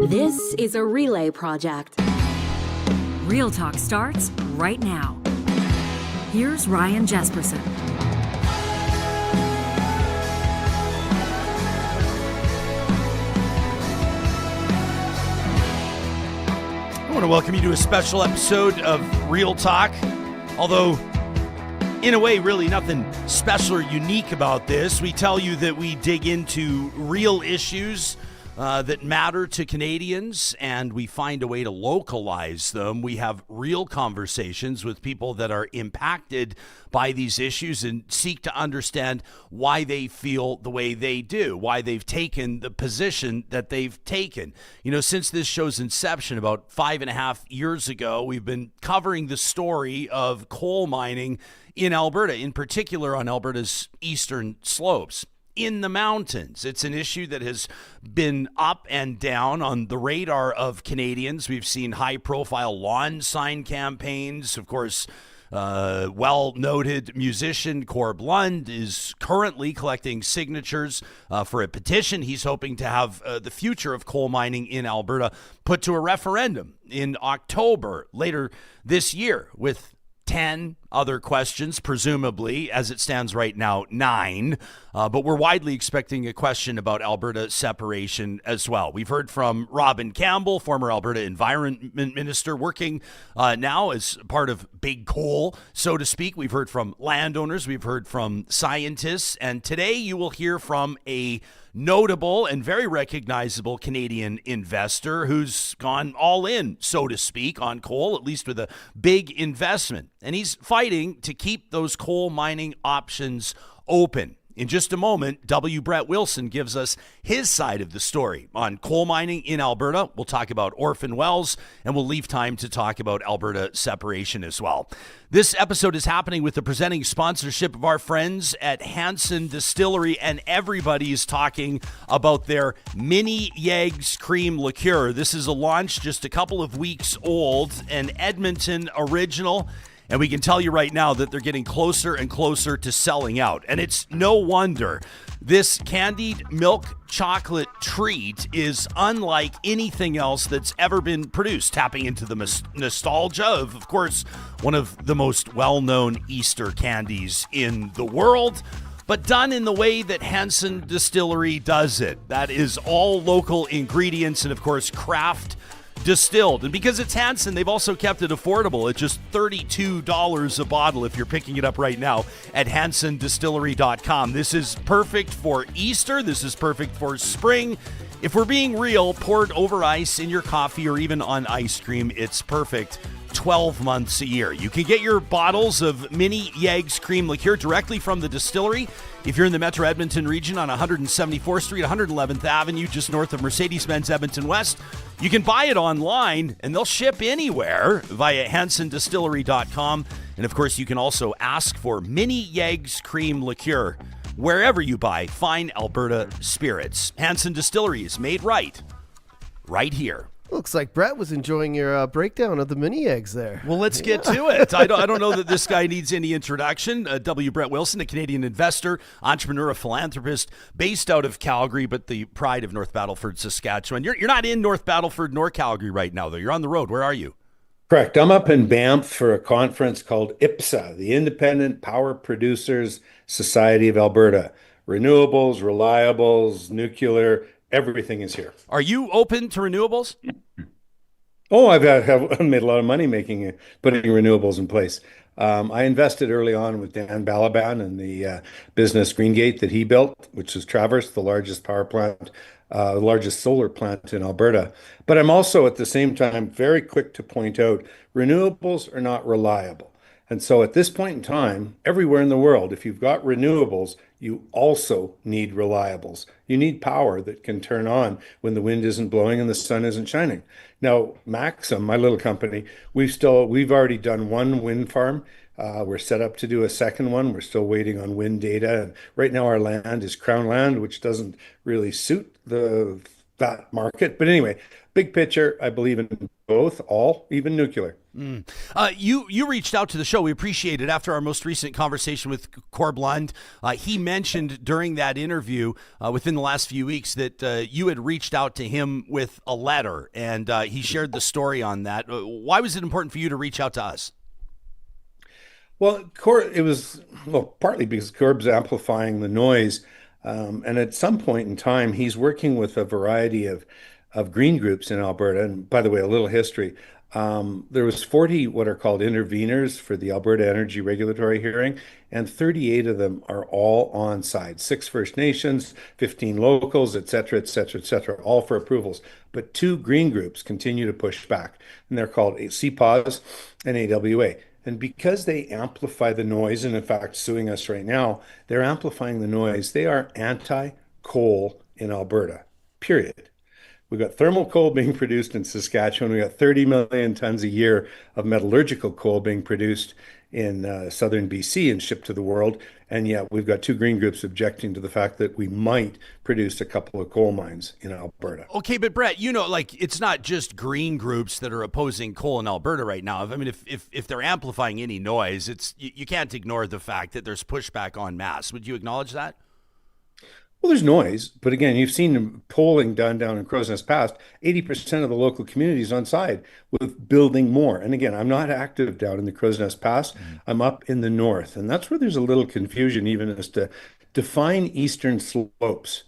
This is a relay project. Real Talk starts right now. Here's Ryan Jesperson. I want to welcome you to a special episode of Real Talk. Although, in a way, really nothing special or unique about this. We tell you that we dig into real issues that matter to Canadians, and we find a way to localize them. We have real conversations with people that are impacted by these issues and seek to understand why they feel the way they do, why they've taken the position that they've taken. You know, since this show's inception about 5.5 years ago, we've been covering the story of coal mining in Alberta, in particular on Alberta's eastern slopes. In the mountains. It's an issue that has been up and down on the radar of Canadians. We've seen high-profile lawn sign campaigns. Of course, well-noted musician Corb Lund is currently collecting signatures for a petition. He's hoping to have the future of coal mining in Alberta put to a referendum in October later this year, with 10 other questions, presumably, as it stands right now, 9. But we're widely expecting a question about Alberta separation as well. We've heard from Robin Campbell, former Alberta Environment Minister, working now as part of Big Coal, so to speak. We've heard from landowners. We've heard from scientists. And today you will hear from a notable and very recognizable Canadian investor who's gone all in, so to speak, on coal, at least with a big investment. And he's fighting to keep those coal mining options open. In just a moment, W. Brett Wilson gives us his side of the story on coal mining in Alberta. We'll talk about Orphan wells, and we'll leave time to talk about Alberta separation as well. This episode is happening with the presenting sponsorship of our friends at Hanson Distillery, and everybody is talking about their Mini Yeggs Cream Liqueur. This is a launch just a couple of weeks old, an Edmonton original. And we can tell you right now that they're getting closer and closer to selling out. And it's no wonder. This candied milk chocolate treat is unlike anything else that's ever been produced, tapping into the nostalgia of course, one of the most well-known Easter candies in the world, but done in the way that Hanson Distillery does it. That is all local ingredients and, of course, craft distilled. And because it's Hanson, they've also kept it affordable at just $32 a bottle if you're picking it up right now at hansondistillery.com. This is perfect for Easter. This is perfect for spring. If we're being real, poured over ice in your coffee or even on ice cream, it's perfect 12 months a year. You can get your bottles of Mini Yeggs Cream Liqueur directly from the distillery. If you're in the Metro Edmonton region on 174th Street, 111th Avenue, just north of Mercedes-Benz Edmonton West, you can buy it online, and they'll ship anywhere via hansondistillery.com. And, of course, you can also ask for Mini Yeggs Cream Liqueur wherever you buy fine Alberta spirits. Hanson Distillery is made right here. Looks like Brett was enjoying your breakdown of the mini eggs there. Well, let's get to it. I don't know that this guy needs any introduction. W. Brett Wilson, a Canadian investor, entrepreneur, a philanthropist, based out of Calgary, but the pride of North Battleford, Saskatchewan. You're not in North Battleford nor Calgary right now, though. You're on the road. Where are you? Correct. I'm up in Banff for a conference called IPSA, the Independent Power Producers Society of Alberta. Renewables, reliables, nuclear, everything is here. Are you open to renewables? Oh, I've made a lot of money putting renewables in place. I invested early on with Dan Balaban and the business Greengate that he built, which is Traverse, the largest power plant, the largest solar plant in Alberta. But I'm also at the same time very quick to point out renewables are not reliable. And so at this point in time, everywhere in the world, if you've got renewables, you also need reliables. You need power that can turn on when the wind isn't blowing and the sun isn't shining. Now, Maxim, my little company, we've already done one wind farm. We're set up to do a second one. We're still waiting on wind data. And right now our land is Crown land, which doesn't really suit that market. But anyway, big picture, I believe in both, all, even nuclear. You reached out to the show. We appreciate it. After our most recent conversation with Corb Lund, he mentioned during that interview within the last few weeks that you had reached out to him with a letter, and he shared the story on that. Why was it important for you to reach out to us? Well, it was, well, partly because Corb's amplifying the noise. And at some point in time, he's working with a variety of green groups in Alberta. And by the way, a little history. There was 40 what are called interveners for the Alberta Energy Regulatory hearing, and 38 of them are all on side. 6 First Nations, 15 locals, et cetera, et cetera, et cetera, all for approvals. But 2 green groups continue to push back, and they're called CPAWS and AWA. And because they amplify the noise, and in fact suing us right now, they're amplifying the noise. They are anti-coal in Alberta, period. We've got thermal coal being produced in Saskatchewan. We got 30 million tons a year of metallurgical coal being produced in southern BC and shipped to the world. And yet we've got 2 green groups objecting to the fact that we might produce a couple of coal mines in Alberta. Okay, but Brett, it's not just green groups that are opposing coal in Alberta right now. I mean, if they're amplifying any noise, you can't ignore the fact that there's pushback en masse. Would you acknowledge that? Well, there's noise, but again, you've seen polling done down in Crow's Nest Pass. 80% of the local communities on side with building more. And again, I'm not active down in the Crow's Nest Pass. I'm up in the north, and that's where there's a little confusion even as to define eastern slopes.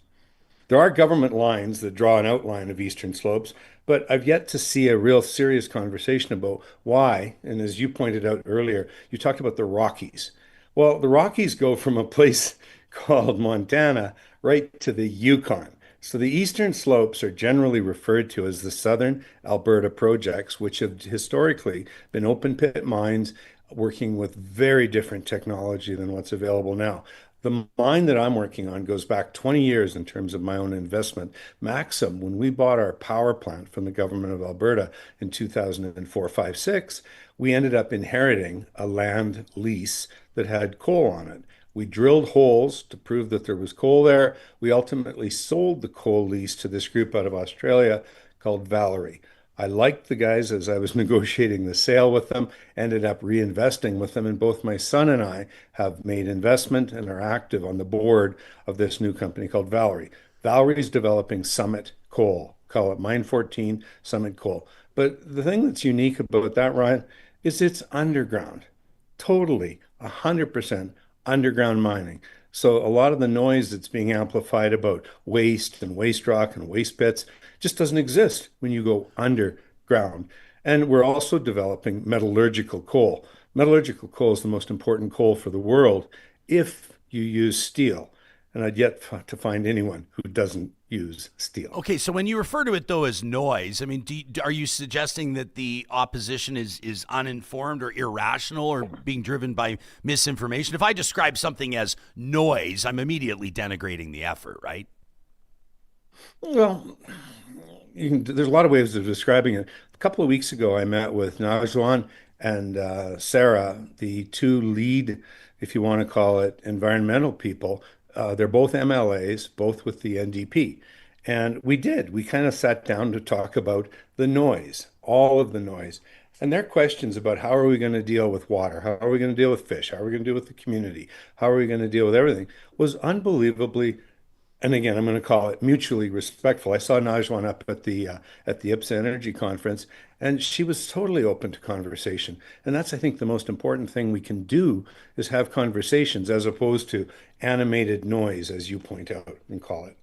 There are government lines that draw an outline of eastern slopes, but I've yet to see a real serious conversation about why. And as you pointed out earlier, you talked about the Rockies. Well, the Rockies go from a place called Montana right to the Yukon. So the eastern slopes are generally referred to as the Southern Alberta projects, which have historically been open pit mines working with very different technology than what's available now. The mine that I'm working on goes back 20 years in terms of my own investment. Maxim, when we bought our power plant from the government of Alberta in 2004, 5, 6, we ended up inheriting a land lease that had coal on it. We drilled holes to prove that there was coal there. We ultimately sold the coal lease to this group out of Australia called Valerie. I liked the guys as I was negotiating the sale with them, ended up reinvesting with them, and both my son and I have made investment and are active on the board of this new company called Valerie. Valerie's developing Summit Coal, call it Mine 14 Summit Coal. But the thing that's unique about that, Ryan, is it's underground, totally, 100% underground mining. So a lot of the noise that's being amplified about waste and waste rock and waste pits just doesn't exist when you go underground. And we're also developing metallurgical coal. Metallurgical coal is the most important coal for the world if you use steel. And I'd yet to find anyone who doesn't use steel. Okay, so when you refer to it, though, as noise, I mean, are you suggesting that the opposition is uninformed or irrational or being driven by misinformation? If I describe something as noise, I'm immediately denigrating the effort, right? Well, there's a lot of ways of describing it. A couple of weeks ago, I met with Najwan and Sarah, the 2 lead, if you want to call it, environmental people. They're both MLAs, both with the NDP. And we kind of sat down to talk about the noise, all of the noise. And their questions about how are we going to deal with water? How are we going to deal with fish? How are we going to deal with the community? How are we going to deal with everything? Was unbelievably, and again, I'm going to call it mutually respectful. I saw Najwan up at the IPSA Energy Conference, and she was totally open to conversation. And that's, I think, the most important thing we can do is have conversations as opposed to animated noise, as you point out and call it.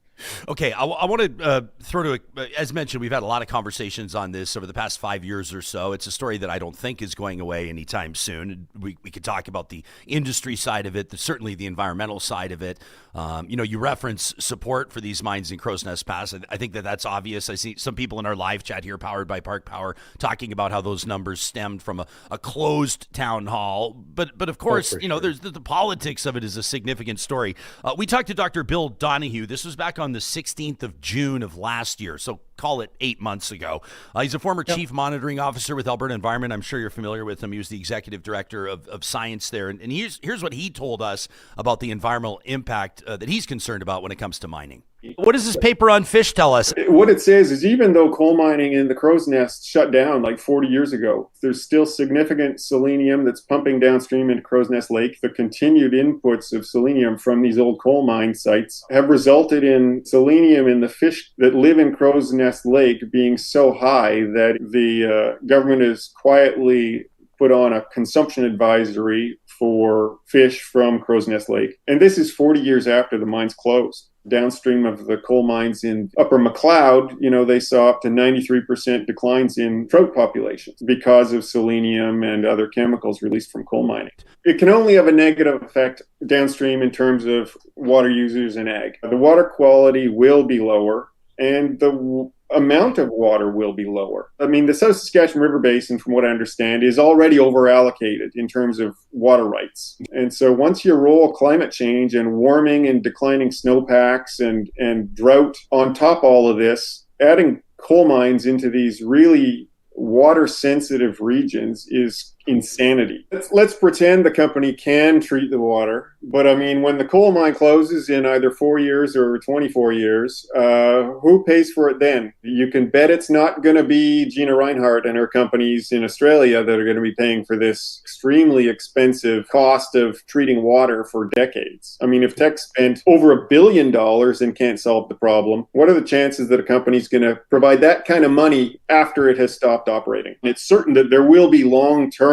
Okay, I want to throw to, as mentioned, we've had a lot of conversations on this over the past 5 years or so. It's a story that I don't think is going away anytime soon. We could talk about the industry side of it, certainly the environmental side of it. You reference support for these mines in Crow's Nest Pass. I think that's obvious. I see some people in our live chat here, powered by Park Power, talking about how those numbers stemmed from a closed town hall. But of course, sure. There's the politics of it is a significant story. We talked to Dr. Bill Donahue. This was back on the 16th of June of last year, so call it 8 months ago. He's a former chief monitoring officer with Alberta Environment. I'm sure you're familiar with him. He was the executive director of science there. And here's what he told us about the environmental impact that he's concerned about when it comes to mining. What does this paper on fish tell us? What it says is even though coal mining in the Crow's Nest shut down like 40 years ago, there's still significant selenium that's pumping downstream into Crow's Nest Lake. The continued inputs of selenium from these old coal mine sites have resulted in selenium in the fish that live in Crow's Nest Lake being so high that the government has quietly put on a consumption advisory for fish from Crow's Nest Lake. And this is 40 years after the mines closed. Downstream of the coal mines in Upper McLeod, they saw up to 93% declines in trout populations because of selenium and other chemicals released from coal mining. It can only have a negative effect downstream in terms of water users and ag. The water quality will be lower, and the amount of water will be lower. I mean, the South Saskatchewan River Basin, from what I understand, is already over-allocated in terms of water rights. And so once you roll climate change and warming and declining snowpacks and drought on top of all of this, adding coal mines into these really water-sensitive regions is insanity. Let's pretend the company can treat the water, but I mean, when the coal mine closes in either 4 years or 24 years, who pays for it then? You can bet it's not going to be Gina Reinhardt and her companies in Australia that are going to be paying for this extremely expensive cost of treating water for decades. I mean, if Teck spent over $1 billion and can't solve the problem, what are the chances that a company's going to provide that kind of money after it has stopped operating? And it's certain that there will be long-term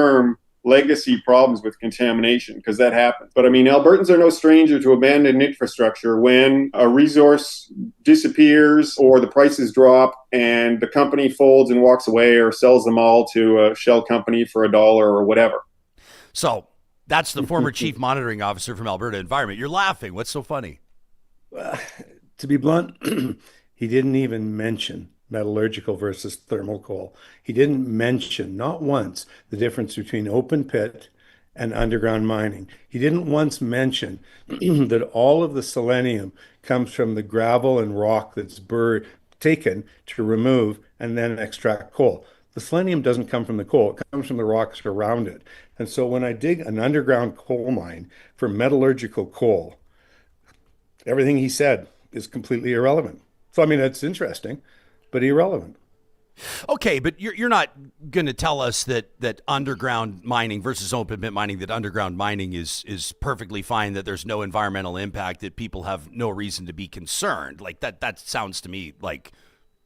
legacy problems with contamination because that happens. But I mean, Albertans are no stranger to abandoned infrastructure when a resource disappears or the prices drop and the company folds and walks away or sells them all to a shell company for $1 or whatever. So that's the former chief monitoring officer from Alberta Environment. You're laughing. What's so funny? To be blunt, he didn't even mention metallurgical versus thermal coal. He didn't mention, not once, the difference between open pit and underground mining. He didn't once mention that all of the selenium comes from the gravel and rock that's taken to remove and then extract coal. The selenium doesn't come from the coal, it comes from the rocks around it. And so when I dig an underground coal mine for metallurgical coal, everything he said is completely irrelevant. So, I mean, it's interesting, but irrelevant. Okay, but you're not going to tell us that underground mining versus open pit mining, that underground mining is perfectly fine, that there's no environmental impact, that people have no reason to be concerned. Like that sounds to me like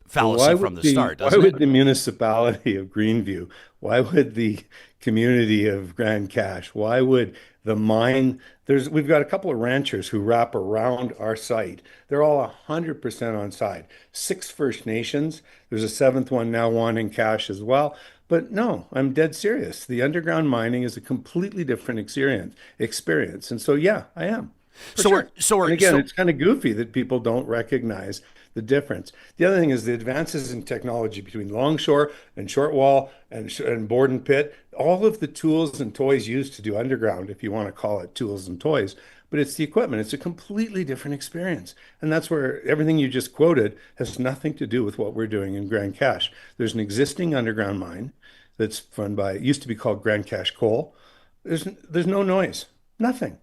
fallacy from the start, doesn't it? Why would the municipality of Greenview, why would the community of Grand Cache, why would the mine, we've got a couple of ranchers who wrap around our site. They're all 100% on side. 6 First Nations. There's a 7th one now wanting cash as well. But no, I'm dead serious. The underground mining is a completely different experience. And so, yeah, I am. And again, it's kind of goofy that people don't recognize the difference. The other thing is the advances in technology between longshore and short wall and board and pit, all of the tools and toys used to do underground, if you want to call it tools and toys, but it's the equipment. It's a completely different experience. And that's where everything you just quoted has nothing to do with what we're doing in Grand Cache. There's an existing underground mine that's run by, it used to be called Grand Cache Coal. There's no noise, nothing.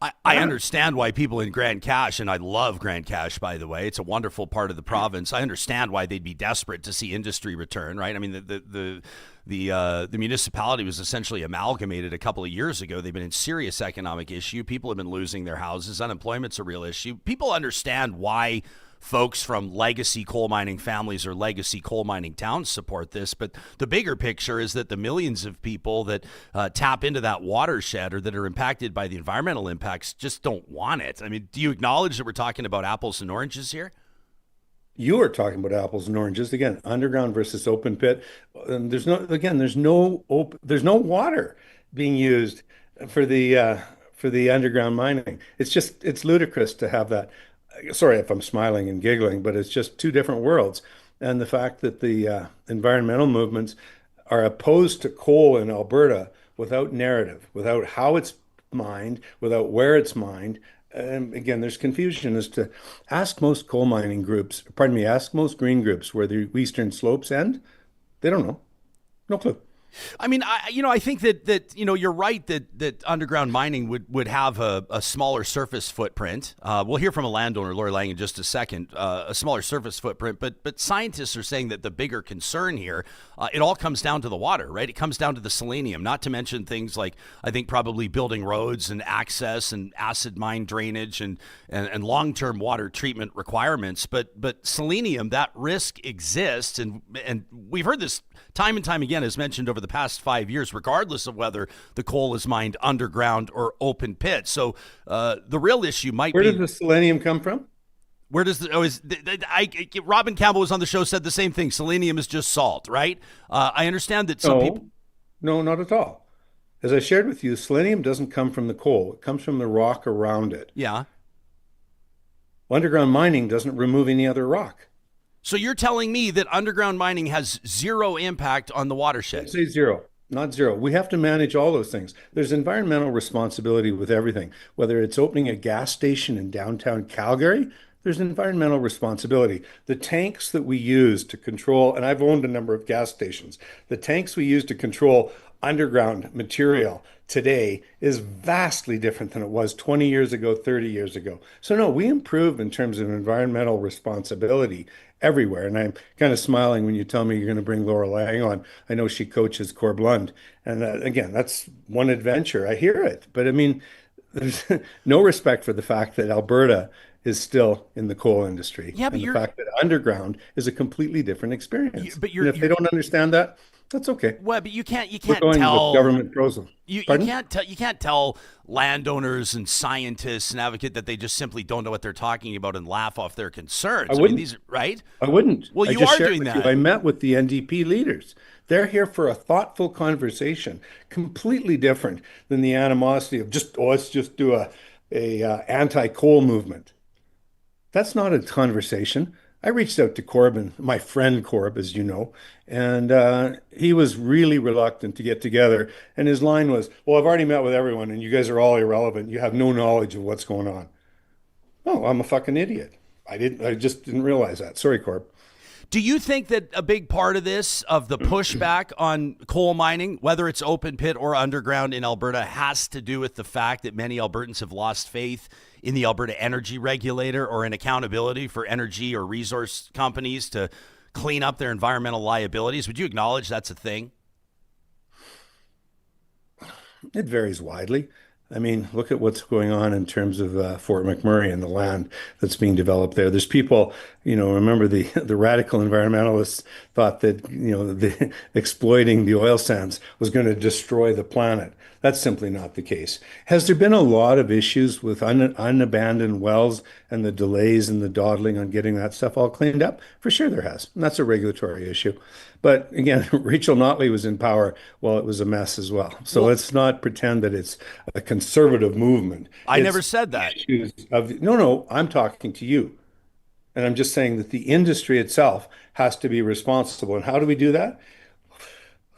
I understand why people in Grand Cache, and I love Grand Cache, by the way, it's a wonderful part of the province. I understand why they'd be desperate to see industry return, right? I mean, the municipality was essentially amalgamated a couple of years ago. They've been in serious economic issue. People have been losing their houses. Unemployment's a real issue. People understand why folks from legacy coal mining families or legacy coal mining towns support this. But the bigger picture is that the millions of people that tap into that watershed or that are impacted by the environmental impacts just don't want it. I mean, do you acknowledge that we're talking about apples and oranges here? You are talking about apples and oranges again, underground versus open pit. And there's no water being used for the underground mining. It's ludicrous to have that. Sorry if I'm smiling and giggling, but it's just two different worlds. And the fact that the environmental movements are opposed to coal in Alberta without narrative, without how it's mined, without where it's mined. And again, there's confusion as to ask most coal mining groups, ask most green groups where the eastern slopes end. They don't know. No clue. I mean, I think that you're right that underground mining would have a smaller surface footprint. We'll hear from a landowner, Lori Lang, in just a second. A smaller surface footprint, but scientists are saying that the bigger concern here, it all comes down to the water, right? It comes down to the selenium. Not to mention things like I think probably building roads and access and acid mine drainage and long-term water treatment requirements. But selenium, that risk exists, and we've heard this time and time again, as mentioned over the past 5 years, regardless of whether the coal is mined underground or open pit. So the real issue might be... Where does the selenium come from? Where does Robin Campbell was on the show, said the same thing. Selenium is just salt, right? I understand that some people... No, not at all. As I shared with you, selenium doesn't come from the coal. It comes from the rock around it. Yeah. Underground mining doesn't remove any other rock. So you're telling me that underground mining has zero impact on the watershed? I'd say zero, not zero. We have to manage all those things. There's environmental responsibility with everything. Whether it's opening a gas station in downtown Calgary, there's environmental responsibility. The tanks that we use to control, and I've owned a number of gas stations, the tanks we use to control underground material today is vastly different than it was 20 years ago, 30 years ago. So no, we improve in terms of environmental responsibility everywhere. And I'm kind of smiling when you tell me you're going to bring Laura Lang on. I know she coaches Corb Lund. And again, that's one adventure. I hear it. But I mean, there's no respect for the fact that Alberta is still in the coal industry. Yeah, but and the fact that underground is a completely different experience. And if they don't understand that, that's okay. Well, but you can't We're going tell with government proposal. You can't tell landowners and scientists and advocate that they just simply don't know what they're talking about and laugh off their concerns. I wouldn't. These right? I wouldn't. Well, I you just are shared doing with that. you. I met with the NDP leaders. They're here for a thoughtful conversation, completely different than the animosity of let's just do a anti-coal movement. That's not a conversation. I reached out to Corbin, my friend Corb, as you know, and he was really reluctant to get together. And his line was, well, I've already met with everyone and you guys are all irrelevant. You have no knowledge of what's going on. Oh, I'm a fucking idiot. I just didn't realize that. Sorry, Corb. Do you think that a big part of this, of the pushback on coal mining, whether it's open pit or underground in Alberta, has to do with the fact that many Albertans have lost faith in the Alberta Energy Regulator or in accountability for energy or resource companies to clean up their environmental liabilities? Would you acknowledge that's a thing? It varies widely. I mean, look at what's going on in terms of Fort McMurray and the land that's being developed there. There's people, remember the radical environmentalists thought that, exploiting the oil sands was going to destroy the planet. That's simply not the case. Has there been a lot of issues with unabandoned wells and the delays and the dawdling on getting that stuff all cleaned up? For sure there has. And that's a regulatory issue. But again, Rachel Notley was in power while it was a mess as well. So let's not pretend that it's a conservative movement. I never said that. No, I'm talking to you. And I'm just saying that the industry itself has to be responsible. And how do we do that?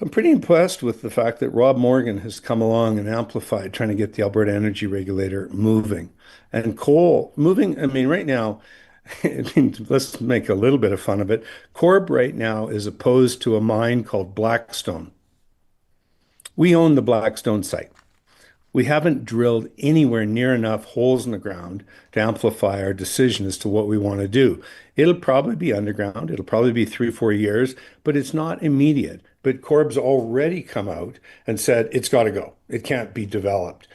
I'm pretty impressed with the fact that Rob Morgan has come along and amplified trying to get the Alberta Energy Regulator moving. And coal moving, I mean, right now, let's make a little bit of fun of it. Corb right now is opposed to a mine called Blackstone. We own the Blackstone site. We haven't drilled anywhere near enough holes in the ground to amplify our decision as to what we want to do. It'll probably be underground. It'll probably be 3-4 years, but it's not immediate. But Corb's already come out and said it's got to go. It can't be developed.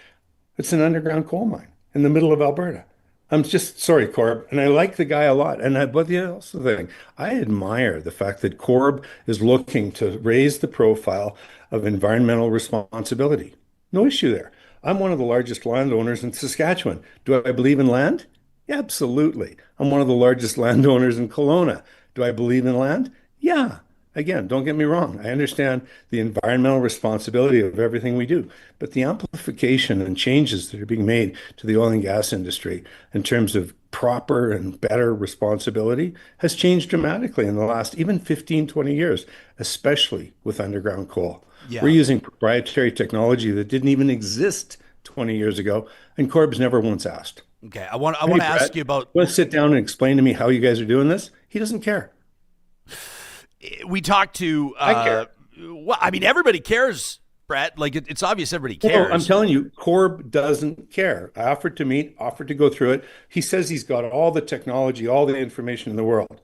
It's an underground coal mine in the middle of Alberta. I'm just sorry, Corb, and I like the guy a lot. But the also thing, I admire the fact that Corb is looking to raise the profile of environmental responsibility. No issue there. I'm one of the largest landowners in Saskatchewan. Do I believe in land? Yeah, absolutely. I'm one of the largest landowners in Kelowna. Do I believe in land? Yeah. Again, don't get me wrong. I understand the environmental responsibility of everything we do, but the amplification and changes that are being made to the oil and gas industry in terms of proper and better responsibility has changed dramatically in the last even 15, 20 years, especially with underground coal. Yeah. We're using proprietary technology that didn't even exist 20 years ago, and Corb's never once asked. Okay, I want to ask you about... Want to sit down and explain to me how you guys are doing this? He doesn't care. We talked to I care. Well, I mean, everybody cares, Brett. Like, it's obvious everybody cares. No, I'm telling you, Corb doesn't care. I offered to meet, offered to go through it. He says he's got all the technology, all the information in the world.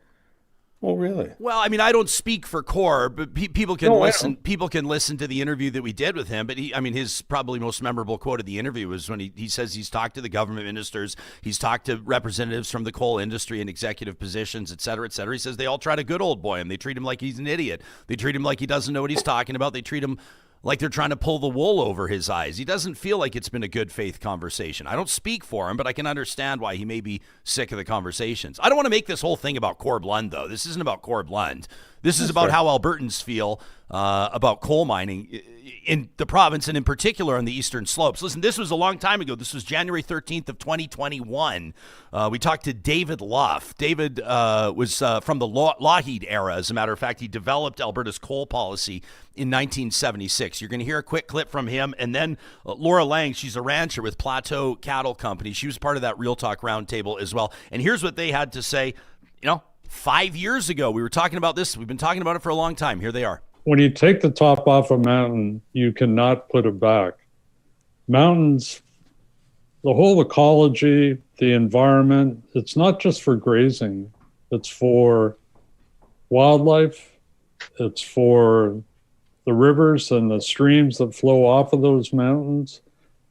Oh, really? Well, I mean, I don't speak for Corb, but people can No, I listen. don't. People can listen to the interview that we did with him. But his probably most memorable quote of the interview was when he says he's talked to the government ministers, he's talked to representatives from the coal industry in executive positions, et cetera, et cetera. He says they all try to good old boy him. They treat him like he's an idiot. They treat him like he doesn't know what he's talking about. They treat him like they're trying to pull the wool over his eyes. He doesn't feel like it's been a good faith conversation. I don't speak for him, but I can understand why he may be sick of the conversations. I don't want to make this whole thing about Corb Lund, though. This isn't about Corb Lund. This is about how Albertans feel about coal mining in the province and in particular on the eastern slopes. Listen, this was a long time ago. This was January 13th of 2021. We talked to David Luff. David was from the Lougheed era. As a matter of fact, he developed Alberta's coal policy in 1976. You're going to hear a quick clip from him. And then Laura Lang, she's a rancher with Plateau Cattle Company. She was part of that Real Talk Roundtable as well. And here's what they had to say. 5 years ago, we were talking about this. We've been talking about it for a long time. Here they are. When you take the top off a mountain, you cannot put it back. Mountains, the whole ecology, the environment, it's not just for grazing. It's for wildlife. It's for the rivers and the streams that flow off of those mountains.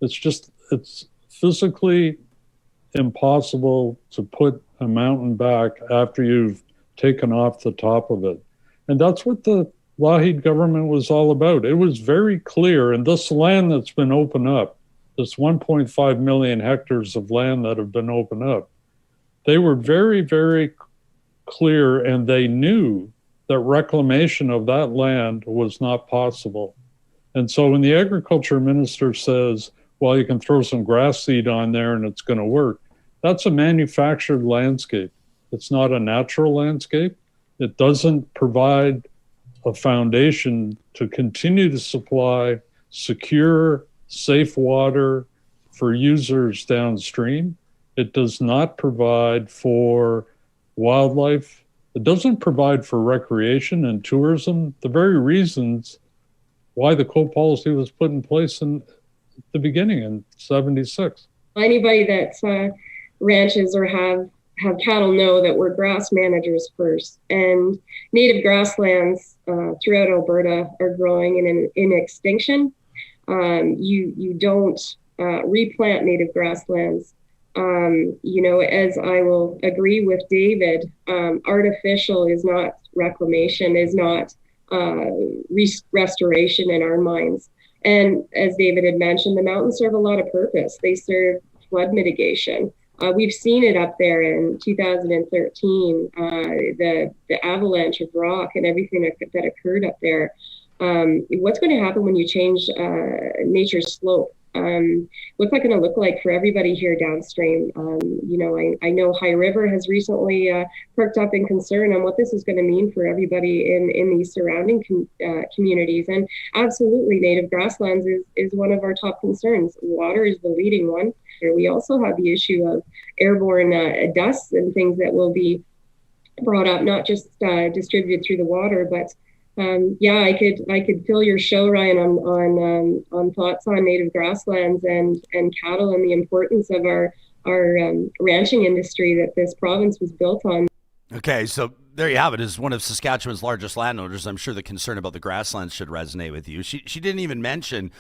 It's physically impossible to put a mountain back after you've taken off the top of it. And that's what the Lougheed government was all about. It was very clear, and this land that's been opened up, this 1.5 million hectares of land that have been opened up, they were very, very clear, and they knew that reclamation of that land was not possible. And so when the agriculture minister says, well, you can throw some grass seed on there and it's going to work, that's a manufactured landscape. It's not a natural landscape. It doesn't provide a foundation to continue to supply secure, safe water for users downstream. It does not provide for wildlife. It doesn't provide for recreation and tourism, the very reasons why the coal policy was put in place in the beginning in 76. Anybody that ranches or have cattle know that we're grass managers first, and native grasslands throughout Alberta are growing in extinction. You don't replant native grasslands. As I will agree with David, artificial is not reclamation, is not restoration in our minds. And as David had mentioned, the mountains serve a lot of purpose. They serve flood mitigation. We've seen it up there in 2013, the avalanche of rock and everything that occurred up there. What's going to happen when you change nature's slope? What's that going to look like for everybody here downstream? I know High River has recently perked up in concern on what this is going to mean for everybody in these surrounding communities. And absolutely, native grasslands is one of our top concerns. Water is the leading one. We also have the issue of airborne dust and things that will be brought up, not just distributed through the water, but I could fill your show, Ryan, on thoughts on native grasslands and cattle and the importance of our ranching industry that this province was built on. Okay, so there you have it. As one of Saskatchewan's largest landowners, I'm sure the concern about the grasslands should resonate with you. She didn't even mention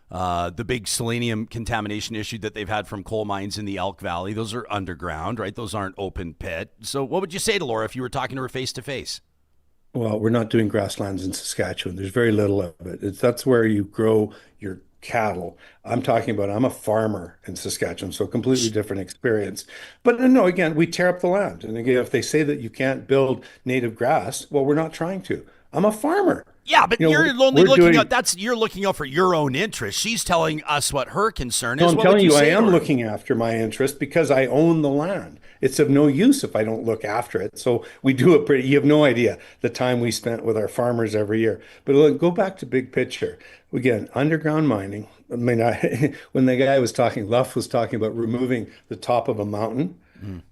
the big selenium contamination issue that they've had from coal mines in the Elk Valley. Those are underground, right? Those aren't open pit. So what would you say to Laura if you were talking to her face to face? Well, we're not doing grasslands in Saskatchewan. There's very little of it. That's where you grow your cattle. I'm a farmer in Saskatchewan, so a completely different experience. But no, again, we tear up the land. And again, if they say that you can't build native grass, well, we're not trying to. I'm a farmer. Yeah, but you're only looking out. You're looking out for your own interest. She's telling us what her concern is. I'm telling you, I am looking after my interest because I own the land. It's of no use if I don't look after it. So we do it you have no idea the time we spent with our farmers every year. But look, go back to big picture. Again, underground mining. I mean, when the guy was talking, Luff was talking about removing the top of a mountain.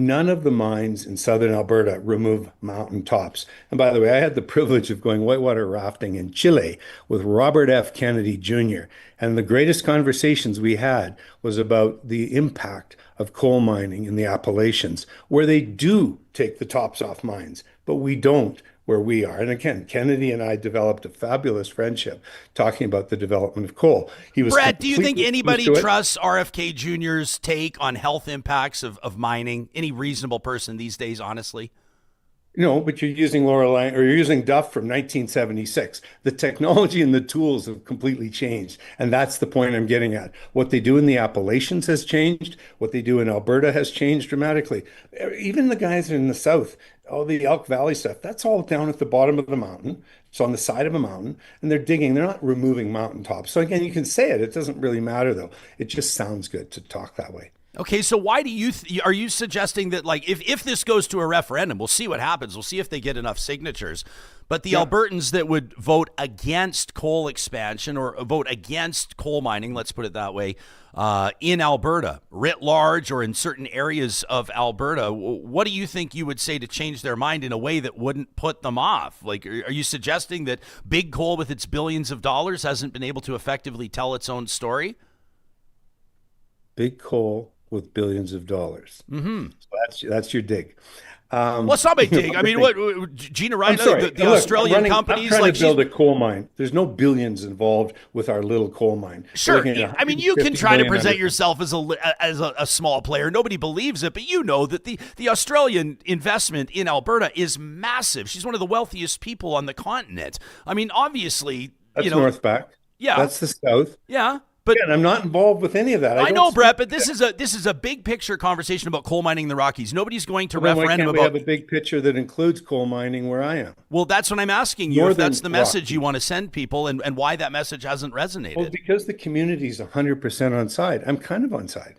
none of the mines in southern Alberta remove mountain tops. And by the way, I had the privilege of going whitewater rafting in Chile with Robert F. Kennedy Jr. And the greatest conversations we had was about the impact of coal mining in the Appalachians, where they do take the tops off mines, but we don't where we are. And again, Kennedy and I developed a fabulous friendship talking about the development of coal. He was Brett, do you think completely anybody opposed to it. trusts RFK Jr.'s take on health impacts of mining? Any reasonable person these days, honestly? No, but you're using Laura Lang, or you're using Duff from 1976. The technology and the tools have completely changed. And that's the point I'm getting at. What they do in the Appalachians has changed. What they do in Alberta has changed dramatically. Even the guys in the South, all the Elk Valley stuff, that's all down at the bottom of the mountain. It's on the side of a mountain, and they're digging. They're not removing mountaintops. So again, you can say it. It doesn't really matter, though. It just sounds good to talk that way. Okay, so why do you are you suggesting that, like, if this goes to a referendum, we'll see what happens. We'll see if they get enough signatures. But the Albertans that would vote against coal expansion or vote against coal mining, let's put it that way, in Alberta, writ large, or in certain areas of Alberta, what do you think you would say to change their mind in a way that wouldn't put them off? Like, are you suggesting that big coal with its billions of dollars hasn't been able to effectively tell its own story? Big coal with billions of dollars. Mm-hmm. So that's your dig. Well, it's not my dig. I mean, what Gina Ryan, the Look, Australian companies, I'm trying like, to build a coal mine. There's no billions involved with our little coal mine. Sure. I mean, you can try to present under- yourself as a small player. Nobody believes it, but you know that the Australian investment in Alberta is massive. She's one of the wealthiest people on the continent. I mean, obviously, That's Northback. Yeah. That's the South. Yeah. But Again, I'm not involved with any of that. I know, Brett, but this is a big picture conversation about coal mining in the Rockies. Nobody's going to Then why referendum can't we about. have a big picture that includes coal mining where I am? Well, that's what I'm asking you. If Northern that's the message Rockies. you want to send people, and why that message hasn't resonated. Well, because the community is 100% on side. I'm kind of on side.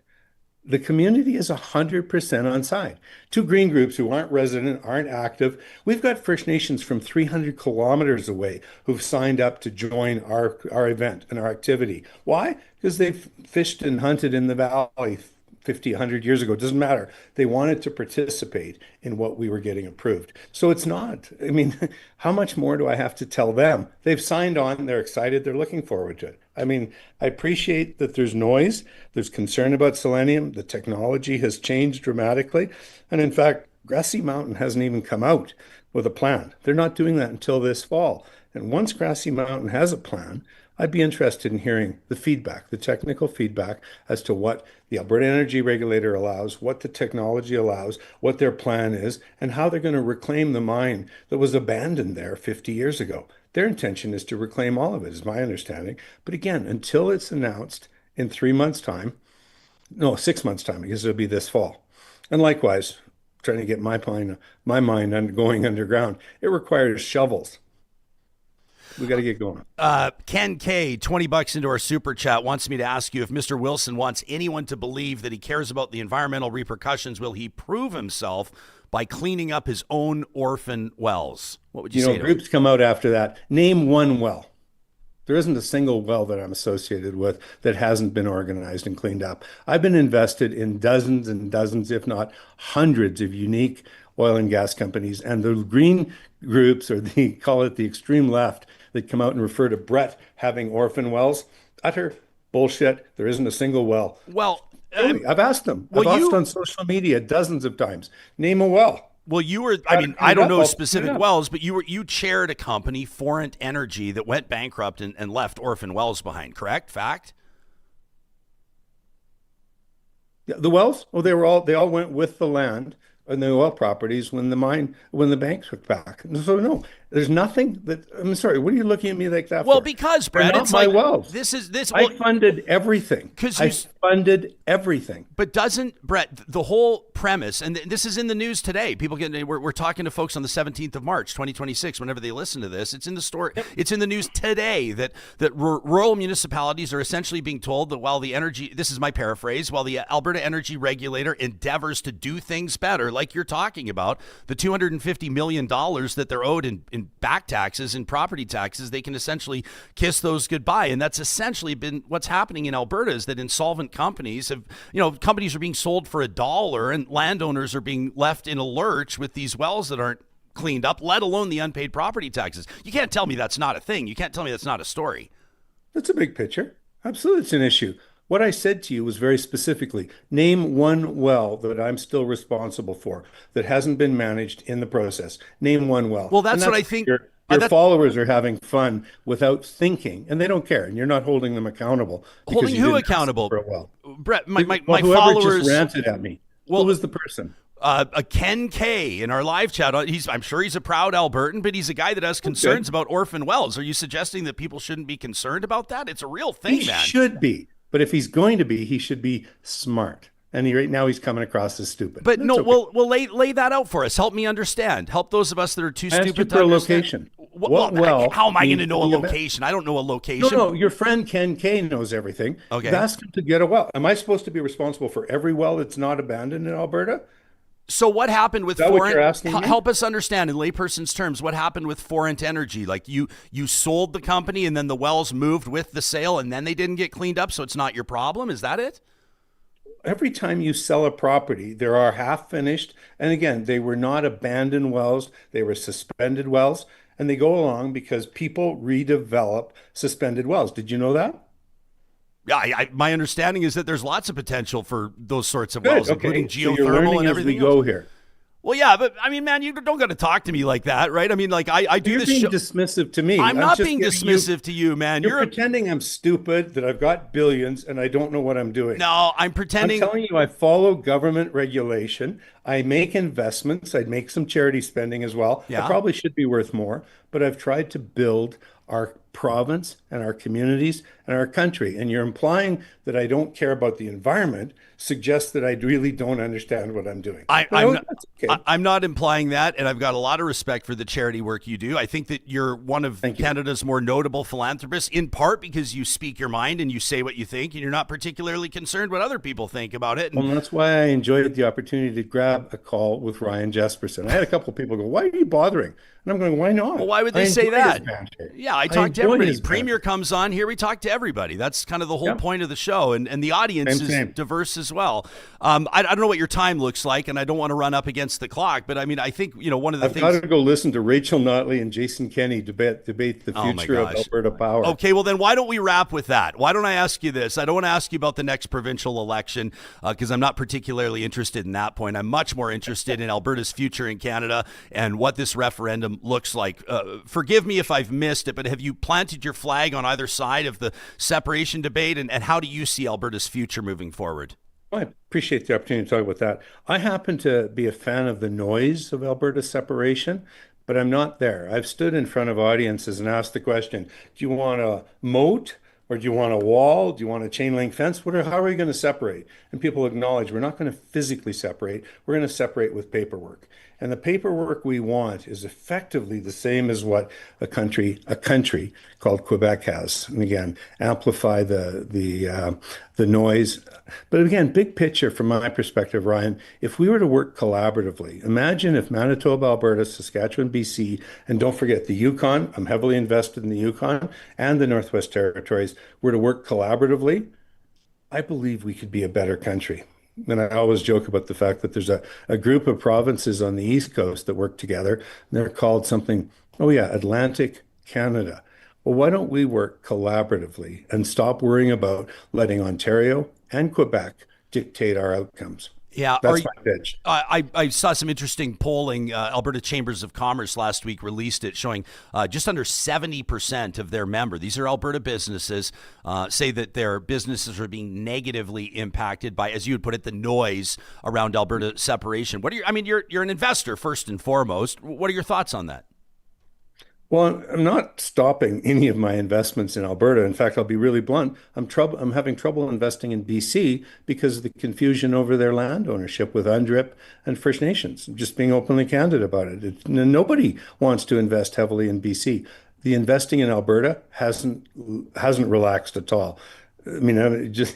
The community is 100% on side. Two green groups who aren't resident, aren't active. We've got First Nations from 300 kilometers away who've signed up to join our event and our activity. Why? Because they've fished and hunted in the valley 50, 100 years ago. It doesn't matter. They wanted to participate in what we were getting approved. So it's not. I mean, how much more do I have to tell them? They've signed on. They're excited. They're looking forward to it. I mean, I appreciate that there's noise. There's concern about selenium. The technology has changed dramatically. And in fact, Grassy Mountain hasn't even come out with a plan. They're not doing that until this fall. And once Grassy Mountain has a plan, I'd be interested in hearing the feedback, the technical feedback as to what the Alberta Energy Regulator allows, what the technology allows, what their plan is, and how they're going to reclaim the mine that was abandoned there 50 years ago. Their intention is to reclaim all of it, is my understanding. But again, until it's announced in 3 months' time, no, 6 months' time, because it'll be this fall. And likewise, trying to get my mine going underground, it requires shovels. We got to get going. Ken K, $20 into our super chat, wants me to ask you if Mr. Wilson wants anyone to believe that he cares about the environmental repercussions. Will he prove himself by cleaning up his own orphan wells? What would you say to groups come out after that. Name one well. There isn't a single well that I'm associated with that hasn't been organized and cleaned up. I've been invested in dozens and dozens, if not hundreds, of unique oil and gas companies. And the green groups, or call it the extreme left, that come out and refer to Brett having orphan wells, utter bullshit. There isn't a single well. Well, I've asked them. I've asked on social media dozens of times. Name a well. Well, you were, I mean, I don't know specific wells, but you chaired a company, Forent Energy, that went bankrupt and left orphan wells behind, correct? Fact? Yeah, the wells? Oh, they all went with the land and the oil properties when the bank took back. So no, there's nothing that, I'm sorry, what are you looking at me like that for? Well, because, Brad, it's my like, wells. I funded everything. I funded everything. But doesn't, Brett, the whole premise, and this is in the news today, we're talking to folks on the 17th of March, 2026, whenever they listen to this, it's in the story, it's in the news today that rural municipalities are essentially being told that while the energy, this is my paraphrase, while the Alberta Energy Regulator endeavors to do things better, like you're talking about, the $250 million that they're owed in in back taxes and property taxes, they can essentially kiss those goodbye. And that's essentially been what's happening in Alberta, is that insolvent companies have, companies are being sold for $1 and landowners are being left in a lurch with these wells that aren't cleaned up, let alone the unpaid property taxes. You can't tell me that's not a thing. You can't tell me that's not a story. That's a big picture. Absolutely, it's an issue. What I said to you was very specifically, name one well that I'm still responsible for that hasn't been managed in the process. Name one well. Well, that's what I think. Your followers are having fun without thinking, and they don't care, and you're not holding them accountable. Holding who accountable? For a while. Brett, my whoever followers just ranted at me. Who was the person? A Ken K in our live chat. I'm sure he's a proud Albertan, but he's a guy that has concerns about orphan wells. Are you suggesting that people shouldn't be concerned about that? It's a real thing, He man. should be, but if he's going to be, he should be smart. And right now he's coming across as stupid. But That's no, okay. well, lay that out for us. Help me understand. Help those of us that are too stupid to for a understand. location. How am I going to know a location? I don't know a location. No, your friend Ken K knows everything. Okay. Ask him to get a well. Am I supposed to be responsible for every well that's not abandoned in Alberta? So what happened with Is that what you're asking me? Help us understand in layperson's terms what happened with Forent Energy. Like you sold the company and then the wells moved with the sale and then they didn't get cleaned up, so it's not your problem. Is that it? Every time you sell a property, there are half finished. And again, they were not abandoned wells. They were suspended wells. And they go along because people redevelop suspended wells. Did you know that? Yeah, my understanding is that there's lots of potential for those sorts of wells, including So you're geothermal learning and as everything we go else. here. Well, yeah, but I mean, man, you don't got to talk to me like that, right? I mean, like I do You're this being show. dismissive to me. I'm not just being giving dismissive to you, man. You're pretending I'm stupid, that I've got billions, and I don't know what I'm doing. No, I'm I'm pretending. telling you, I follow government regulation. I make investments. I'd make some charity spending as well. Yeah. I probably should be worth more, but I've tried to build our province and our communities and our country. And you're implying that I don't care about the environment suggests that I really don't understand what I'm doing. That's okay. I'm not implying that, and I've got a lot of respect for the charity work you do. I think that you're one of Canada's more notable philanthropists, in part because you speak your mind and you say what you think, and you're not particularly concerned what other people think about it. Well, that's why I enjoyed the opportunity to grab a call with Ryan Jesperson. I had a couple of people go, "Why are you bothering?" And I'm going, "Why not?" Well, why would they say that? Yeah, I talk to everybody. Premier comes on here, we talk to everybody. That's kind of the whole point of the show, and the audience is diverse as well. I don't know what your time looks like, and I don't want to run up against the clock, but I mean, I think one of the things. I've got to go listen to Rachel Notley and Jason Kenney debate the future of Alberta power. Okay, well then why don't we wrap with that? Why don't I ask you this? I don't want to ask you about the next provincial election because I'm not particularly interested in that point. I'm much more interested in Alberta's future in Canada and what this referendum looks like. Forgive me if I've missed it, but have you planted your flag on either side of the separation debate, and how do you see Alberta's future moving forward? I appreciate the opportunity to talk about that. I happen to be a fan of the noise of Alberta separation, but I'm not there. I've stood in front of audiences and asked the question, do you want a moat or do you want a wall? Do you want a chain link fence? How are we going to separate? And people acknowledge we're not going to physically separate. We're going to separate with paperwork. And the paperwork we want is effectively the same as what a country called Quebec has. And again, amplify the noise. But again, big picture from my perspective, Ryan, if we were to work collaboratively, imagine if Manitoba, Alberta, Saskatchewan, BC, and don't forget the Yukon, I'm heavily invested in the Yukon, and the Northwest Territories, were to work collaboratively, I believe we could be a better country. And I always joke about the fact that there's a group of provinces on the East Coast that work together. And they're called something, Atlantic Canada. Well, why don't we work collaboratively and stop worrying about letting Ontario and Quebec dictate our outcomes? Yeah, that's my pitch. I saw some interesting polling. Alberta Chambers of Commerce last week released it, showing just under 70% of their these are Alberta businesses, say that their businesses are being negatively impacted by, as you would put it, the noise around Alberta separation. You're an investor first and foremost. What are your thoughts on that? Well, I'm not stopping any of my investments in Alberta. In fact, I'll be really blunt. I'm having trouble investing in BC because of the confusion over their land ownership with UNDRIP and First Nations. I'm just being openly candid about it. Nobody wants to invest heavily in BC. The investing in Alberta hasn't relaxed at all. I mean, just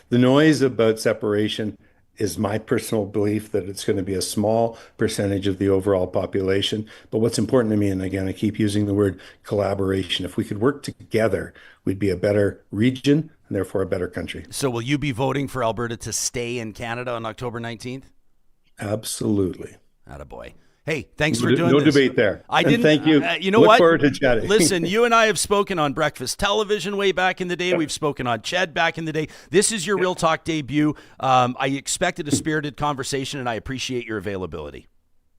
the noise about separation is my personal belief that it's going to be a small percentage of the overall population. But what's important to me, and again, I keep using the word collaboration, if we could work together, we'd be a better region and therefore a better country. So will you be voting for Alberta to stay in Canada on October 19th? Absolutely. Attaboy. Hey, thanks for doing this. No debate there. I didn't. Thank you. You know Look what? forward to chatting. Listen, you and I have spoken on breakfast television way back in the day. We've spoken on Ched back in the day. This is your Real Talk debut. I expected a spirited conversation, and I appreciate your availability.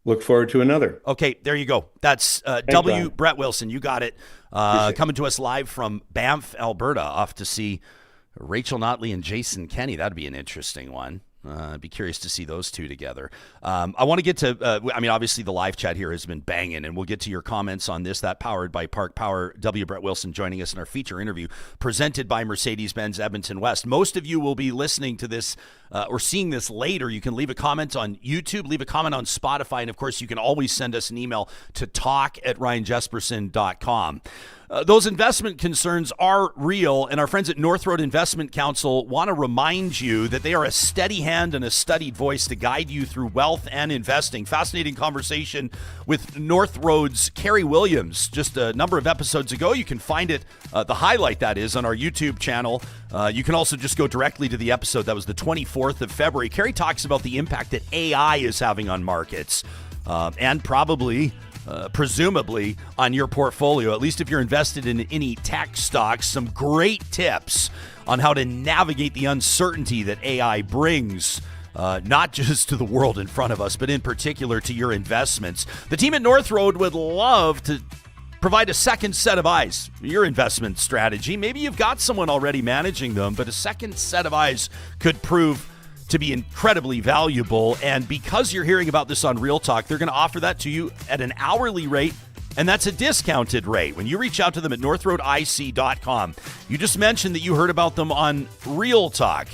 Look forward to another. Okay, there you go. That's Brian. Brett Wilson. You got it. Coming to us live from Banff, Alberta, off to see Rachel Notley and Jason Kenney. That'd be an interesting one. I'd be curious to see those two together. I want to get to, obviously the live chat here has been banging, and we'll get to your comments on this. That powered by Park Power. W. Brett Wilson joining us in our feature interview presented by Mercedes-Benz Edmonton West. Most of you will be listening to this or seeing this later. You can leave a comment on YouTube, leave a comment on Spotify, and of course you can always send us an email to talk@ryanjesperson.com. Those investment concerns are real, and our friends at North Road Investment Council want to remind you that they are a steady hand and a studied voice to guide you through wealth and investing. Fascinating conversation with North Road's Kerry Williams just a number of episodes ago. You can find it, the highlight that is, on our YouTube channel. You can also just go directly to the episode. That was the 24th of February. Kerry talks about the impact that AI is having on markets and presumably on your portfolio, at least if you're invested in any tech stocks. Some great tips on how to navigate the uncertainty that AI brings, not just to the world in front of us, but in particular to your investments. The team at North Road would love to provide a second set of eyes for your investment strategy. Maybe you've got someone already managing them, but a second set of eyes could prove to be incredibly valuable. And because you're hearing about this on Real Talk, they're going to offer that to you at an hourly rate, and that's a discounted rate. When you reach out to them at northroadic.com, you just mentioned that you heard about them on Real Talk.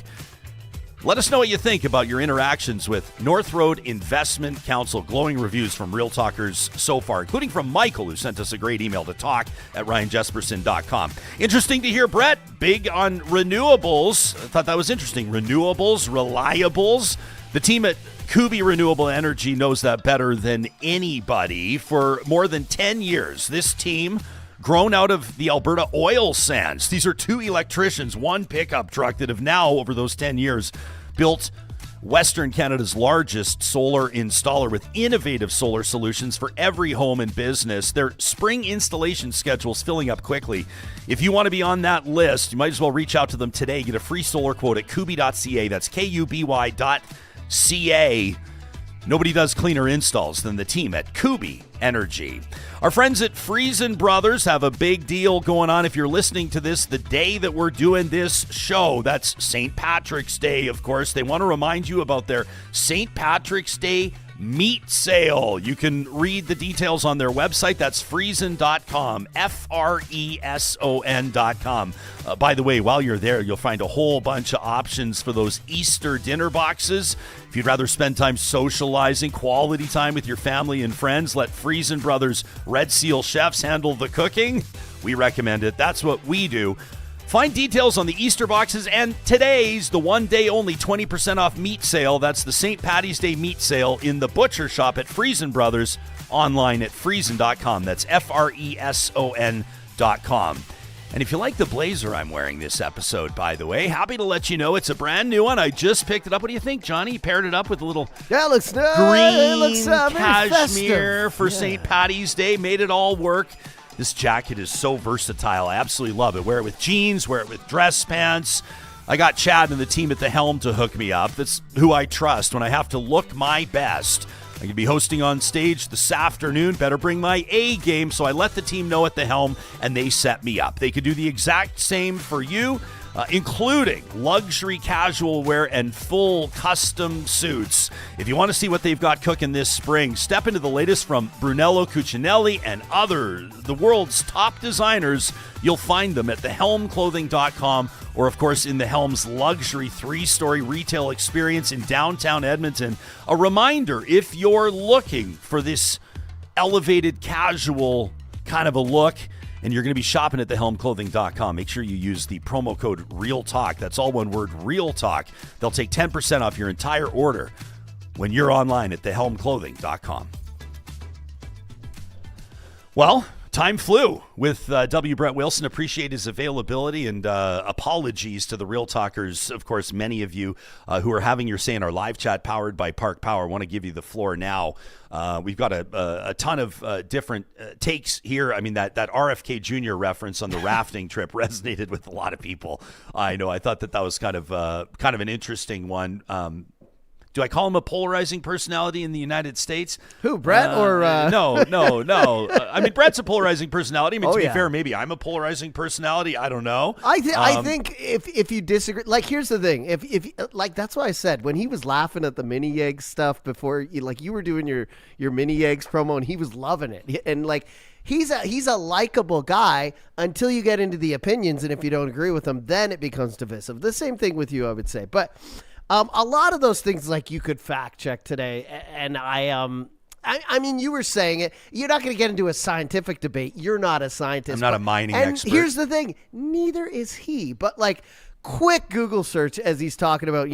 Let us know what you think about your interactions with North Road Investment Council. Glowing reviews from Real Talkers so far, including from Michael, who sent us a great email to talk@ryanjesperson.com. Interesting to hear Brett, big on renewables. I thought that was interesting. Renewables, reliables. The team at Kubi Renewable Energy knows that better than anybody. For more than 10 years, this team, grown out of the Alberta oil sands. These are two electricians, one pickup truck, that have now, over those 10 years, built Western Canada's largest solar installer with innovative solar solutions for every home and business. Their spring installation schedule is filling up quickly. If you want to be on that list, you might as well reach out to them today. Get a free solar quote at kubi.ca. That's kuby.ca. Nobody does cleaner installs than the team at Kubi Energy. Our friends at Friesen Brothers have a big deal going on. If you're listening to this the day that we're doing this show, that's St. Patrick's Day, of course. They want to remind you about their St. Patrick's Day meat sale. You can read the details on their website. That's Friesen.com, Freson.com. By the way, while you're there, you'll find a whole bunch of options for those Easter dinner boxes. If you'd rather spend time socializing, quality time with your family and friends, let Friesen Brothers Red Seal chefs handle the cooking. We recommend it. That's what we do. Find details on the Easter boxes and today's, the one-day only 20% off meat sale. That's the St. Paddy's Day meat sale in the butcher shop at Friesen Brothers, online at Friesen.com. That's Freson.com. And if you like the blazer I'm wearing this episode, by the way, happy to let you know it's a brand new one. I just picked it up. What do you think, Johnny? Paired it up with a little Yeah, it looks nice. green It looks very cashmere festive. for St. Paddy's Day. Made it all work. This jacket is so versatile. I absolutely love it. Wear it with jeans, wear it with dress pants. I got Chad and the team at the helm to hook me up. That's who I trust when I have to look my best. I'm going to be hosting on stage this afternoon. Better bring my A game, so I let the team know at the helm, and they set me up. They could do the exact same for you, including luxury casual wear and full custom suits. If you want to see what they've got cooking this spring, step into the latest from Brunello Cucinelli and the world's top designers. You'll find them at thehelmclothing.com or, of course, in the Helm's luxury 3-story retail experience in downtown Edmonton. A reminder, if you're looking for this elevated casual kind of a look, and you're going to be shopping at thehelmclothing.com, make sure you use the promo code REALTALK. That's all one word, REALTALK. They'll take 10% off your entire order when you're online at thehelmclothing.com. Well, time flew with W. Brent Wilson. Appreciate his availability, and apologies to the Real Talkers. Of course, many of you who are having your say in our live chat powered by Park Power. I want to give you the floor now. We've got a ton of different takes here. I mean, that RFK Jr. reference on the rafting trip resonated with a lot of people. I know. I thought that was kind of an interesting one. Do I call him a polarizing personality in the United States? Who, Brett or? No. I mean, Brett's a polarizing personality. I mean, to be fair, maybe I'm a polarizing personality. I don't know. I think if you disagree, like, here's the thing. If like, that's why I said when he was laughing at the mini eggs stuff before, you were doing your mini eggs promo, and he was loving it, and like. He's a likable guy until you get into the opinions, and if you don't agree with him, then it becomes divisive. The same thing with you, I would say. But a lot of those things, like, you could fact check today, and I mean, you were saying it. You're not going to get into a scientific debate. You're not a scientist. I'm not a mining expert. And here's the thing: neither is he. But like. Quick Google search as he's talking about,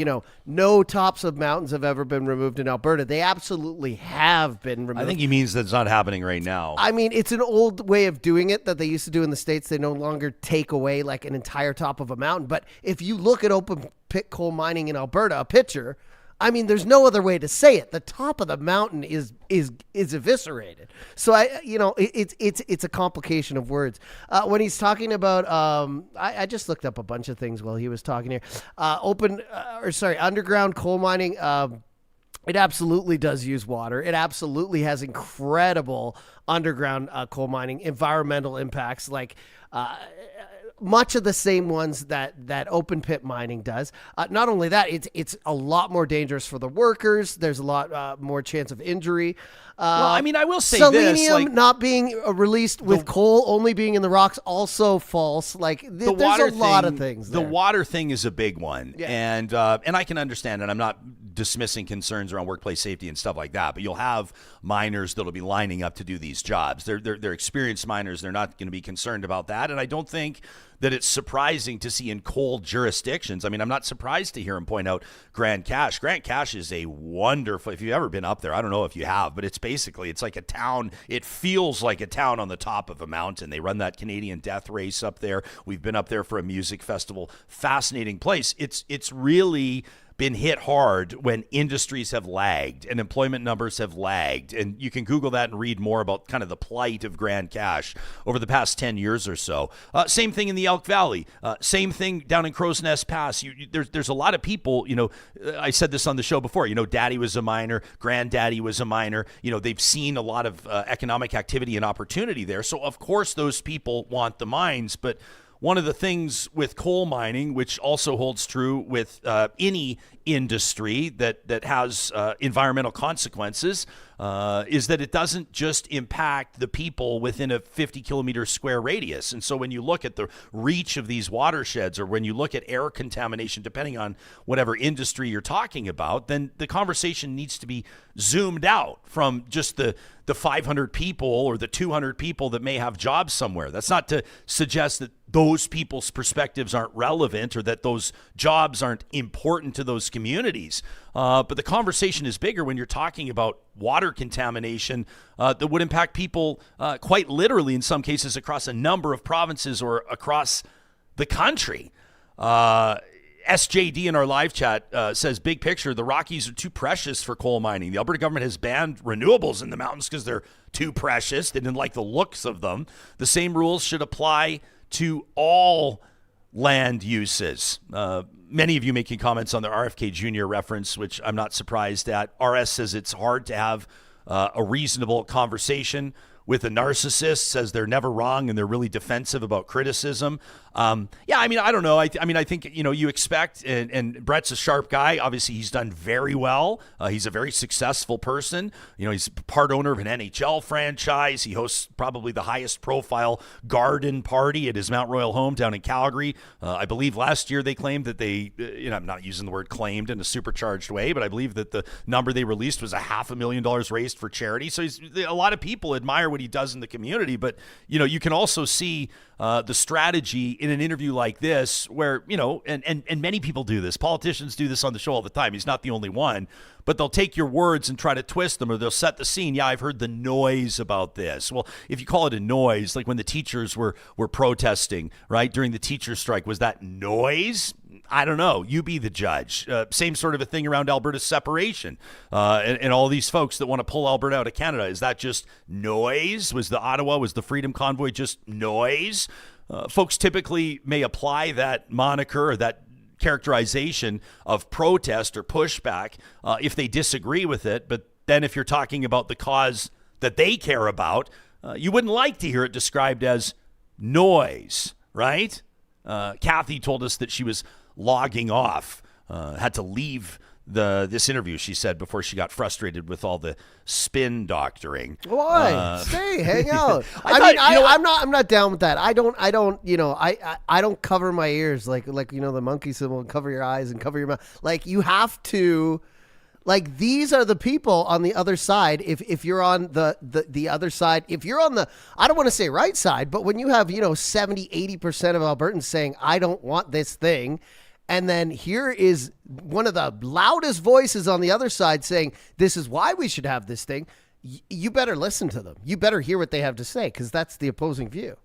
no tops of mountains have ever been removed in Alberta. They absolutely have been removed. I think he means that it's not happening right now. I mean, it's an old way of doing it that they used to do in the States. They no longer take away like an entire top of a mountain. But if you look at open pit coal mining in Alberta, a picture, I mean, there's no other way to say it. The top of the mountain is eviscerated. So it's a complication of words. When he's talking about, I just looked up a bunch of things while he was talking here. Underground coal mining. It absolutely does use water. It absolutely has incredible underground coal mining environmental impacts, like. Much of the same ones that open pit mining does. Not only that, it's a lot more dangerous for the workers. There's a lot more chance of injury. Well, I mean, I will say selenium not being released with coal only being in the rocks, also false. Like there's a lot of things there. The water thing is a big one, and I can understand it. I'm not dismissing concerns around workplace safety and stuff like that, but you'll have miners that'll be lining up to do these jobs. They're experienced miners. They're not going to be concerned about that, and I don't think that it's surprising to see in coal jurisdictions. I mean, I'm not surprised to hear him point out Grand Cache. Grand Cache is a wonderful, if you've ever been up there, I don't know if you have, but it's like a town. It feels like a town on the top of a mountain. They run that Canadian death race up there. We've been up there for a music festival. Fascinating place. It's really been hit hard when industries have lagged and employment numbers have lagged. And you can Google that and read more about kind of the plight of Grand Cache over the past 10 years or so. Same thing in the Elk Valley. Same thing down in Crow's Nest Pass. There's a lot of people, I said this on the show before, Daddy was a miner, Granddaddy was a miner. They've seen a lot of economic activity and opportunity there. So, of course, those people want the mines, but one of the things with coal mining, which also holds true with any industry that has environmental consequences, is that it doesn't just impact the people within a 50-kilometer square radius. And so when you look at the reach of these watersheds, or when you look at air contamination, depending on whatever industry you're talking about, then the conversation needs to be zoomed out from just the 500 people or the 200 people that may have jobs somewhere. That's not to suggest that those people's perspectives aren't relevant or that those jobs aren't important to those communities. But the conversation is bigger when you're talking about water contamination that would impact people quite literally in some cases across a number of provinces or across the country. SJD in our live chat says, big picture, the Rockies are too precious for coal mining. The Alberta government has banned renewables in the mountains because they're too precious. They didn't like the looks of them. The same rules should apply to all land uses. Many of you making comments on the RFK Jr. reference, which I'm not surprised at. RS says it's hard to have a reasonable conversation with a narcissist, says they're never wrong and they're really defensive about criticism. I mean, I don't know. I think, you expect, and Brett's a sharp guy. Obviously, he's done very well. He's a very successful person. He's part owner of an NHL franchise. He hosts probably the highest profile garden party at his Mount Royal home down in Calgary. I believe last year they claimed that they, I'm not using the word claimed in a supercharged way, but I believe that the number they released was $500,000 raised for charity. So a lot of people admire what what he does in the community. But, you can also see the strategy in an interview like this where, and many people do this. Politicians do this on the show all the time. He's not the only one. But they'll take your words and try to twist them, or they'll set the scene. Yeah, I've heard the noise about this. Well, if you call it a noise, like when the teachers were protesting, right, during the teacher strike, was that noise? I don't know. You be the judge. Same sort of a thing around Alberta's separation and all these folks that want to pull Alberta out of Canada. Is that just noise? Was the Freedom Convoy just noise? Folks typically may apply that moniker or that characterization of protest or pushback if they disagree with it. But then if you're talking about the cause that they care about, you wouldn't like to hear it described as noise, right? Kathy told us that she was logging off, had to leave this interview, she said, before she got frustrated with all the spin doctoring. Why? Stay, hang out. I'm not down with that. I don't cover my ears like the monkey symbol, and cover your eyes and cover your mouth. Like, you have to, like, these are the people on the other side. If you're on the other side, if you're on the, I don't want to say right side, but when you have 70-80% of Albertans saying, I don't want this thing, and then here is one of the loudest voices on the other side saying, this is why we should have this thing. You better listen to them. You better hear what they have to say, because that's the opposing view.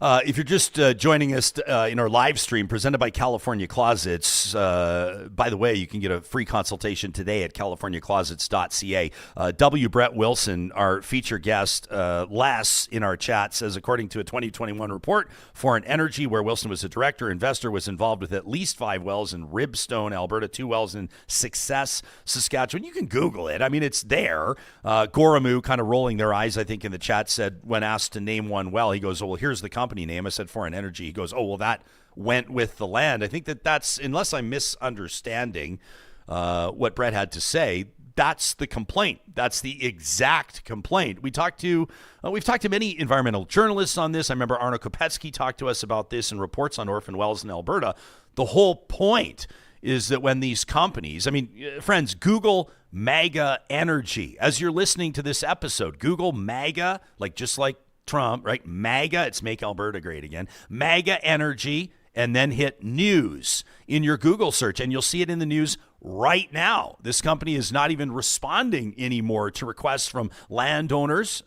If you're just joining us in our live stream presented by California Closets, by the way, you can get a free consultation today at californiaclosets.ca. W. Brett Wilson, our feature guest, less in our chat, says, according to a 2021 report, Foreign Energy, where Wilson was a director, investor was involved with at least 5 wells in Ribstone, Alberta, 2 wells in Success, Saskatchewan. You can Google it. I mean, it's there. Goramu, kind of rolling their eyes, I think, in the chat, said, when asked to name one well, he goes, well, here's the company name. I said Foreign Energy. He goes, oh, well, that went with the land. I think that's, unless I'm misunderstanding what Brett had to say, that's the complaint. That's the exact complaint. We've talked to many environmental journalists on this. I remember Arno Kopetsky talked to us about this in reports on orphan wells in Alberta. The whole point is that when these companies, I mean, friends, Google MAGA energy. As you're listening to this episode, Google MAGA, just like Trump, right? MAGA, it's Make Alberta Great Again. MAGA energy, and then hit news in your Google search, and you'll see it in the news right now. This company is not even responding anymore to requests from landowners.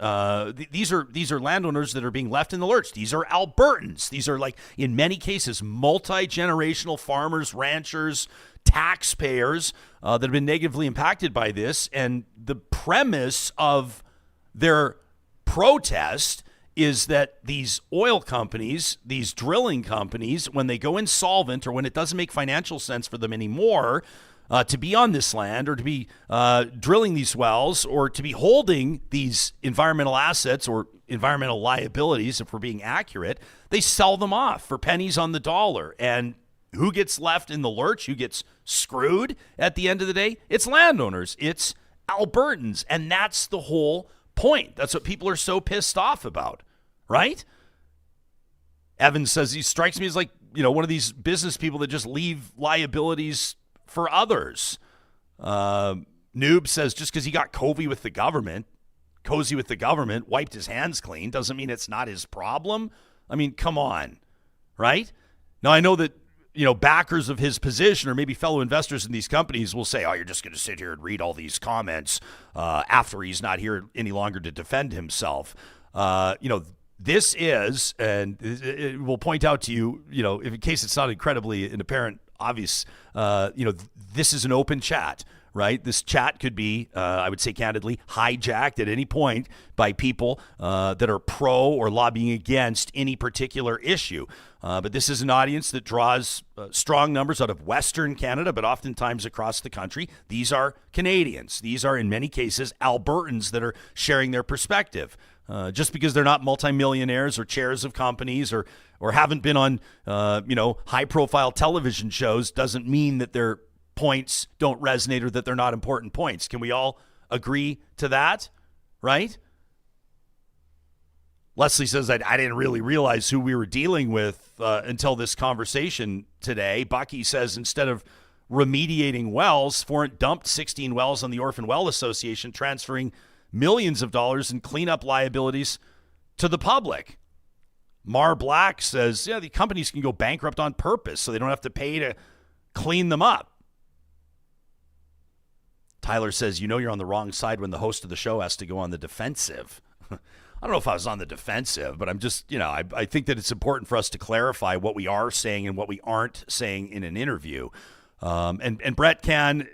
These are landowners that are being left in the lurch. These are Albertans. These are, in many cases, multi-generational farmers, ranchers, taxpayers that have been negatively impacted by this. And the premise of their protest is that these oil companies, these drilling companies, when they go insolvent or when it doesn't make financial sense for them anymore to be on this land or to be drilling these wells or to be holding these environmental assets or environmental liabilities, if we're being accurate, they sell them off for pennies on the dollar. And who gets left in the lurch? Who gets screwed at the end of the day? It's landowners. It's Albertans. And that's the whole point. That's what people are so pissed off about, right? Evans says he strikes me as one of these business people that just leave liabilities for others. Noob says just because he got cozy with the government, wiped his hands clean, doesn't mean it's not his problem. I mean, come on, right? Now, I know that backers of his position or maybe fellow investors in these companies will say, oh, you're just going to sit here and read all these comments after he's not here any longer to defend himself. This is, and it will point out to you, in case it's not incredibly and apparent, obvious, this is an open chat, right? This chat could be, I would say candidly, hijacked at any point by people that are pro or lobbying against any particular issue. But this is an audience that draws strong numbers out of Western Canada, but oftentimes across the country. These are Canadians. These are, in many cases, Albertans that are sharing their perspective. Just because they're not multimillionaires or chairs of companies or haven't been on, high-profile television shows doesn't mean that their points don't resonate or that they're not important points. Can we all agree to that, right? Leslie says, I didn't really realize who we were dealing with until this conversation today. Bucky says, instead of remediating wells, Foreign dumped 16 wells on the Orphan Well Association, transferring millions of dollars in cleanup liabilities to the public. Mar Black says, yeah, the companies can go bankrupt on purpose so they don't have to pay to clean them up. Tyler says, you're on the wrong side when the host of the show has to go on the defensive. I don't know if I was on the defensive, but I'm just, I think that it's important for us to clarify what we are saying and what we aren't saying in an interview. And Brett can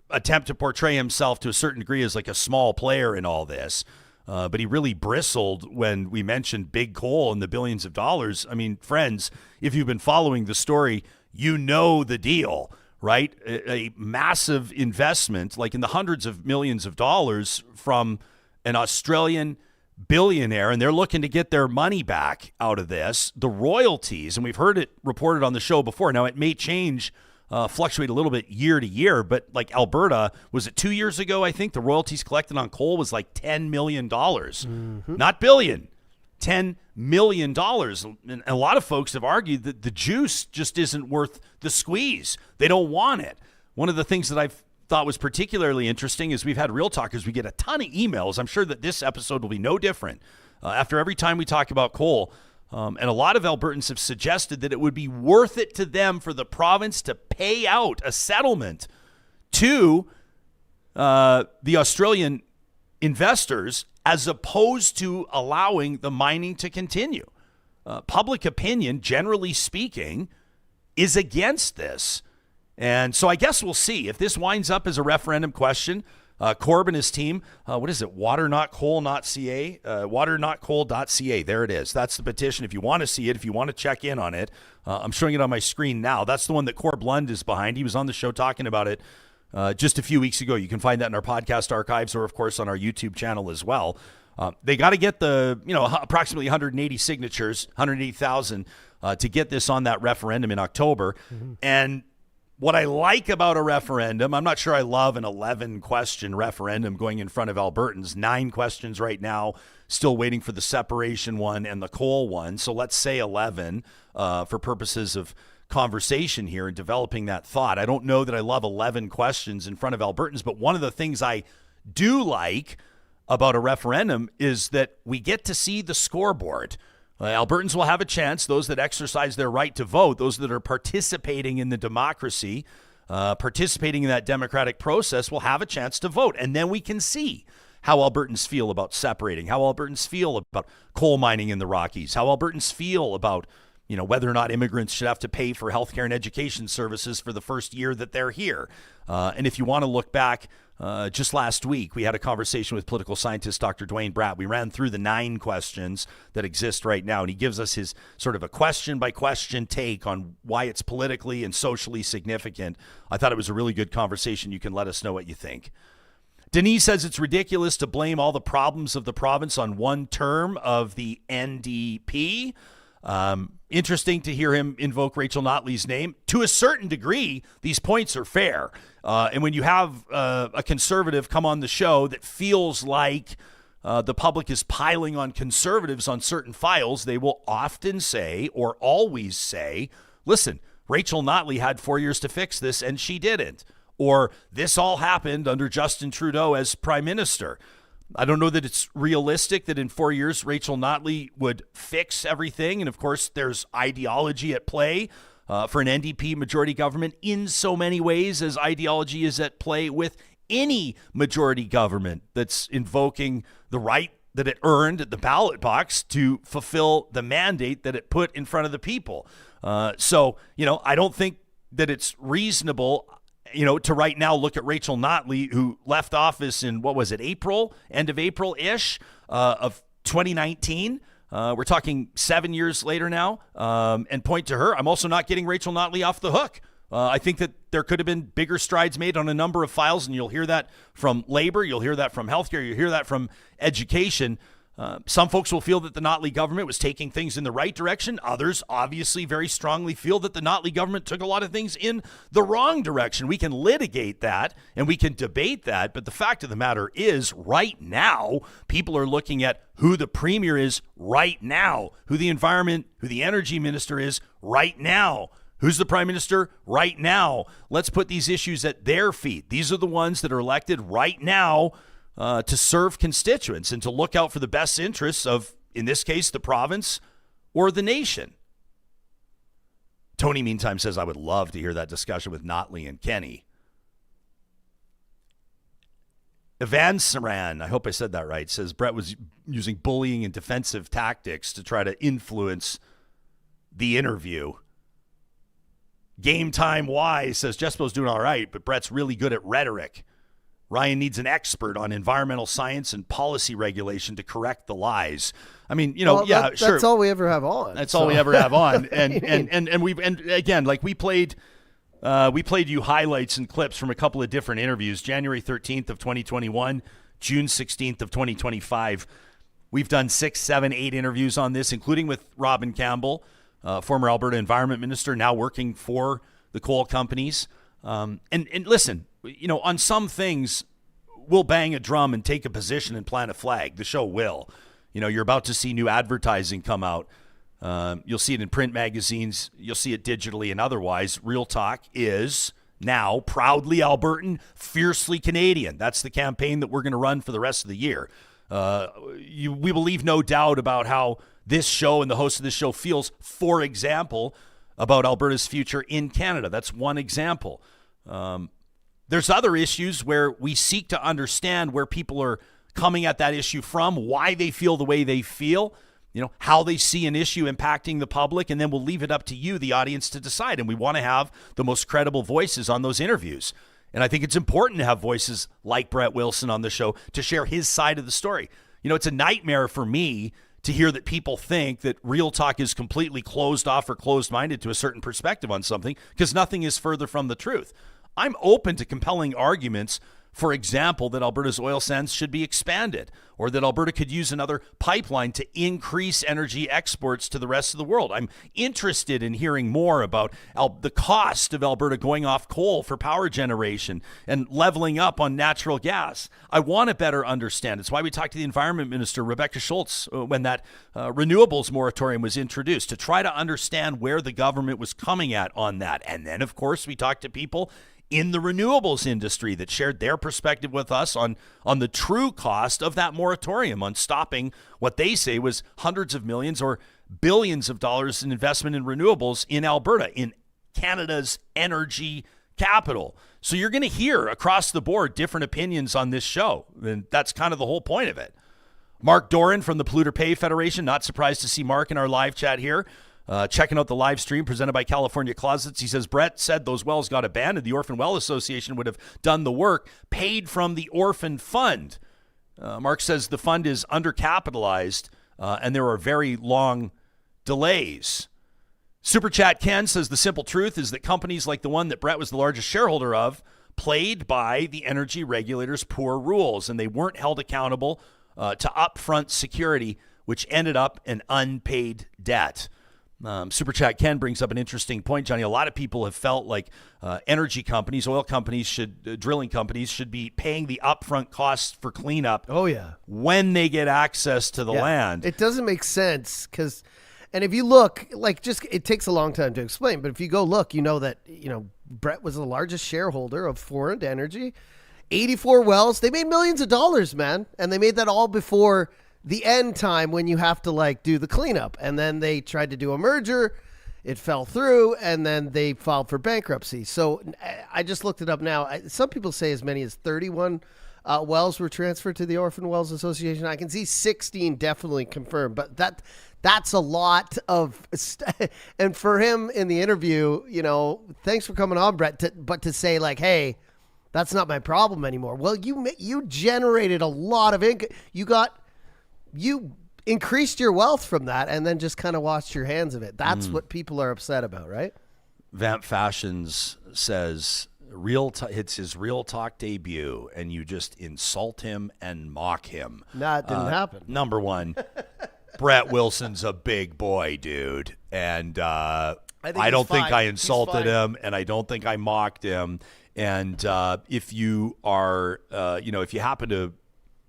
attempt to portray himself to a certain degree as like a small player in all this. But he really bristled when we mentioned big coal and the billions of dollars. I mean, friends, if you've been following the story, you know the deal, right? A massive investment, like in the hundreds of millions of dollars from an Australian billionaire, and they're looking to get their money back out of this. The royalties, and we've heard it reported on the show before. Now, it may change, fluctuate a little bit year to year, but like Alberta, was it 2 years ago, I think, the royalties collected on coal was like $10 million. Not billion, $10 million. And a lot of folks have argued that the juice just isn't worth the squeeze. They don't want it. One of the things that I've thought was particularly interesting is we've had Real Talkers. We get a ton of emails. I'm sure that this episode will be no different. After every time we talk about coal, and a lot of Albertans have suggested that it would be worth it to them for the province to pay out a settlement to the Australian investors as opposed to allowing the mining to continue. Public opinion, generally speaking, is against this. And so I guess we'll see if this winds up as a referendum question. Corb and his team, what is it? waternotcoal.ca, waternotcoal.ca. There it is. That's the petition. If you want to see it, if you want to check in on it, I'm showing it on my screen now. That's the one that Corb Lund is behind. He was on the show talking about it just a few weeks ago. You can find that in our podcast archives or, of course, on our YouTube channel as well. They got to get the, approximately 180 signatures, 180,000 to get this on that referendum in October. Mm-hmm. And what I like about a referendum, I'm not sure I love an 11-question referendum going in front of Albertans. 9 questions right now, still waiting for the separation one and the coal one. So let's say 11 for purposes of conversation here and developing that thought. I don't know that I love 11 questions in front of Albertans, but one of the things I do like about a referendum is that we get to see the scoreboard. Albertans will have a chance, those that exercise their right to vote, those that are participating in the democracy, participating in that democratic process will have a chance to vote. And then we can see how Albertans feel about separating, how Albertans feel about coal mining in the Rockies, how Albertans feel about whether or not immigrants should have to pay for healthcare and education services for the first year that they're here. And if you want to look back, just last week, we had a conversation with political scientist Dr. Dwayne Bratt. We ran through the 9 questions that exist right now, and he gives us his sort of a question-by-question take on why it's politically and socially significant. I thought it was a really good conversation. You can let us know what you think. Denise says it's ridiculous to blame all the problems of the province on one term of the NDP. Interesting to hear him invoke Rachel Notley's name. To a certain degree, these points are fair. And when you have a conservative come on the show that feels like the public is piling on conservatives on certain files, they will often say or always say, listen, Rachel Notley had 4 years to fix this and she didn't. Or this all happened under Justin Trudeau as prime minister. I don't know that it's realistic that in 4 years Rachel Notley would fix everything. And of course, there's ideology at play for an NDP majority government in so many ways as ideology is at play with any majority government that's invoking the right that it earned at the ballot box to fulfill the mandate that it put in front of the people. So, I don't think that it's reasonable to right now look at Rachel Notley, who left office in, April, end of April-ish of 2019. We're talking 7 years later now, and point to her. I'm also not getting Rachel Notley off the hook. I think that there could have been bigger strides made on a number of files, and you'll hear that from labor, you'll hear that from healthcare, you'll hear that from education. Some folks will feel that the Notley government was taking things in the right direction. Others obviously very strongly feel that the Notley government took a lot of things in the wrong direction. We can litigate that and we can debate that, but the fact of the matter is right now, people are looking at who the premier is right now, who the environment, who the energy minister is right now. Who's the prime minister right now? Let's put these issues at their feet. These are the ones that are elected right now to serve constituents and to look out for the best interests of, in this case, the province or the nation. Tony, meantime, says, I would love to hear that discussion with Notley and Kenny. Evan Saran, I hope I said that right, says Brett was using bullying and defensive tactics to try to influence the interview. Game Time Y says Jespo's doing all right, but Brett's really good at rhetoric. Ryan needs an expert on environmental science and policy regulation to correct the lies. I mean, sure. That's all we ever have on. That's all we ever have on. And again, like we played you highlights and clips from a couple of different interviews. January 13th of 2021, June 16th of 2025. We've done 6, 7, 8 interviews on this, including with Robin Campbell, former Alberta Environment Minister, now working for the coal companies. And listen, on some things, we'll bang a drum and take a position and plant a flag. The show will. You're about to see new advertising come out. You'll see it in print magazines. You'll see it digitally and otherwise. Real Talk is now proudly Albertan, fiercely Canadian. That's the campaign that we're going to run for the rest of the year. We will leave no doubt about how this show and the host of this show feels, for example, about Alberta's future in Canada. That's one example. There's other issues where we seek to understand where people are coming at that issue from, why they feel the way they feel, how they see an issue impacting the public, and then we'll leave it up to you, the audience, to decide. And we want to have the most credible voices on those interviews. And I think it's important to have voices like Brett Wilson on the show to share his side of the story. It's a nightmare for me to hear that people think that Real Talk is completely closed off or closed-minded to a certain perspective on something, because nothing is further from the truth. I'm open to compelling arguments, for example, that Alberta's oil sands should be expanded, or that Alberta could use another pipeline to increase energy exports to the rest of the world. I'm interested in hearing more about the cost of Alberta going off coal for power generation and leveling up on natural gas. I want to better understand. It's why we talked to the Environment Minister, Rebecca Schultz, when that renewables moratorium was introduced, to try to understand where the government was coming at on that. And then, of course, we talked to people in the renewables industry that shared their perspective with us on the true cost of that moratorium, on stopping what they say was hundreds of millions or billions of dollars in investment in renewables in Alberta, in Canada's energy capital. So you're going to hear across the board different opinions on this show, and that's kind of the whole point of it. Mark Doran from the Polluter Pay Federation, not surprised to see Mark in our live chat here. Checking out the live stream presented by California Closets. He says, Brett said those wells got abandoned. The Orphan Well Association would have done the work, paid from the Orphan Fund. Mark says the fund is undercapitalized and there are very long delays. Super Chat Ken says the simple truth is that companies like the one that Brett was the largest shareholder of played by the energy regulators' poor rules, and they weren't held accountable to upfront security, which ended up an unpaid debt. Super Chat Ken brings up an interesting point, Johnny. A lot of people have felt like energy companies, oil companies, drilling companies should be paying the upfront costs for cleanup. Oh, yeah. When they get access to the land. It doesn't make sense because, and if you look, it takes a long time to explain, but if you go look, that, Brett was the largest shareholder of Foreign Energy, 84 wells. They made millions of dollars, man. And they made that all before the end time when you have to do the cleanup. And then they tried to do a merger. It fell through, and then they filed for bankruptcy. So I just looked it up now. Some people say as many as 31 wells were transferred to the Orphan Wells Association. I can see 16 definitely confirmed, but that's a lot of and for him in the interview, thanks for coming on, Brett, but to say hey, that's not my problem anymore. Well, you generated a lot of income. You increased your wealth from that and then just kind of washed your hands of it. That's what people are upset about, right? Vamp Fashions says it's his Real Talk debut, and you just insult him and mock him. Nah, it didn't happen. Number one, Brett Wilson's a big boy, dude. And I don't think I insulted him, and I don't think I mocked him. And if you are, if you happen to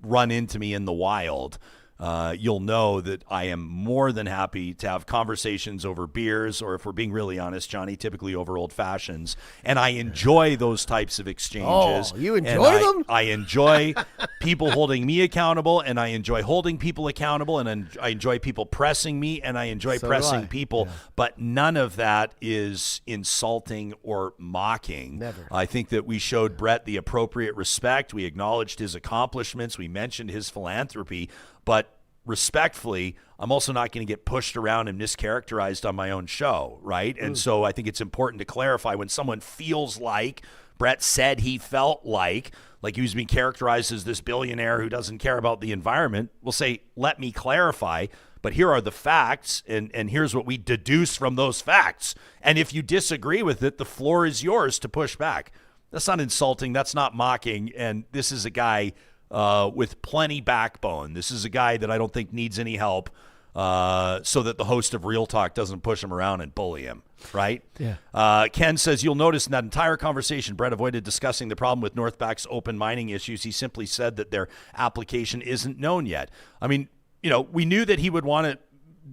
run into me in the wild, you'll know that I am more than happy to have conversations over beers, or if we're being really honest, Johnny, typically over old fashions. And I enjoy those types of exchanges. Oh, you enjoy them? I enjoy people holding me accountable, and I enjoy holding people accountable, and I enjoy people pressing me, and I enjoy pressing people. Yeah. But none of that is insulting or mocking. Never. I think that we showed Brett the appropriate respect. We acknowledged his accomplishments. We mentioned his philanthropy. But respectfully, I'm also not going to get pushed around and mischaracterized on my own show, right? And so I think it's important to clarify when someone feels like Brett said he felt like he was being characterized as this billionaire who doesn't care about the environment. We'll say, let me clarify, but here are the facts, and here's what we deduce from those facts. And if you disagree with it, the floor is yours to push back. That's not insulting. That's not mocking. And this is a guy with plenty backbone. This is a guy that I don't think needs any help, so that the host of Real Talk doesn't push him around and bully him, right? Yeah. Ken says, you'll notice in that entire conversation, Brett avoided discussing the problem with Northback's open mining issues. He simply said that their application isn't known yet. I mean, we knew that he would want to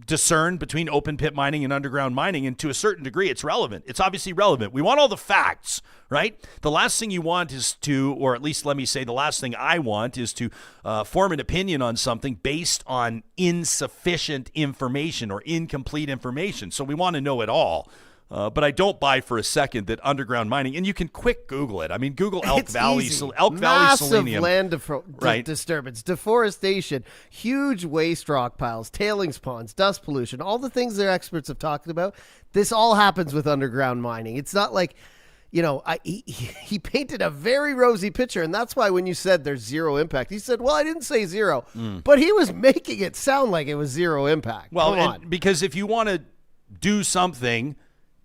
discern between open pit mining and underground mining, and to a certain degree it's relevant. It's obviously relevant. We want all the facts, right? The last thing you want is to, or at least let me say the last thing I want is to form an opinion on something based on insufficient information or incomplete information. So we want to know it all. But I don't buy for a second that underground mining, and you can quick Google it. I mean, Google Elk Valley selenium. Massive land disturbance, deforestation, huge waste rock piles, tailings ponds, dust pollution, all the things their experts have talked about. This all happens with underground mining. It's not like, he painted a very rosy picture, and that's why when you said there's zero impact, he said, well, I didn't say zero, but he was making it sound like it was zero impact. Well, because if you want to do something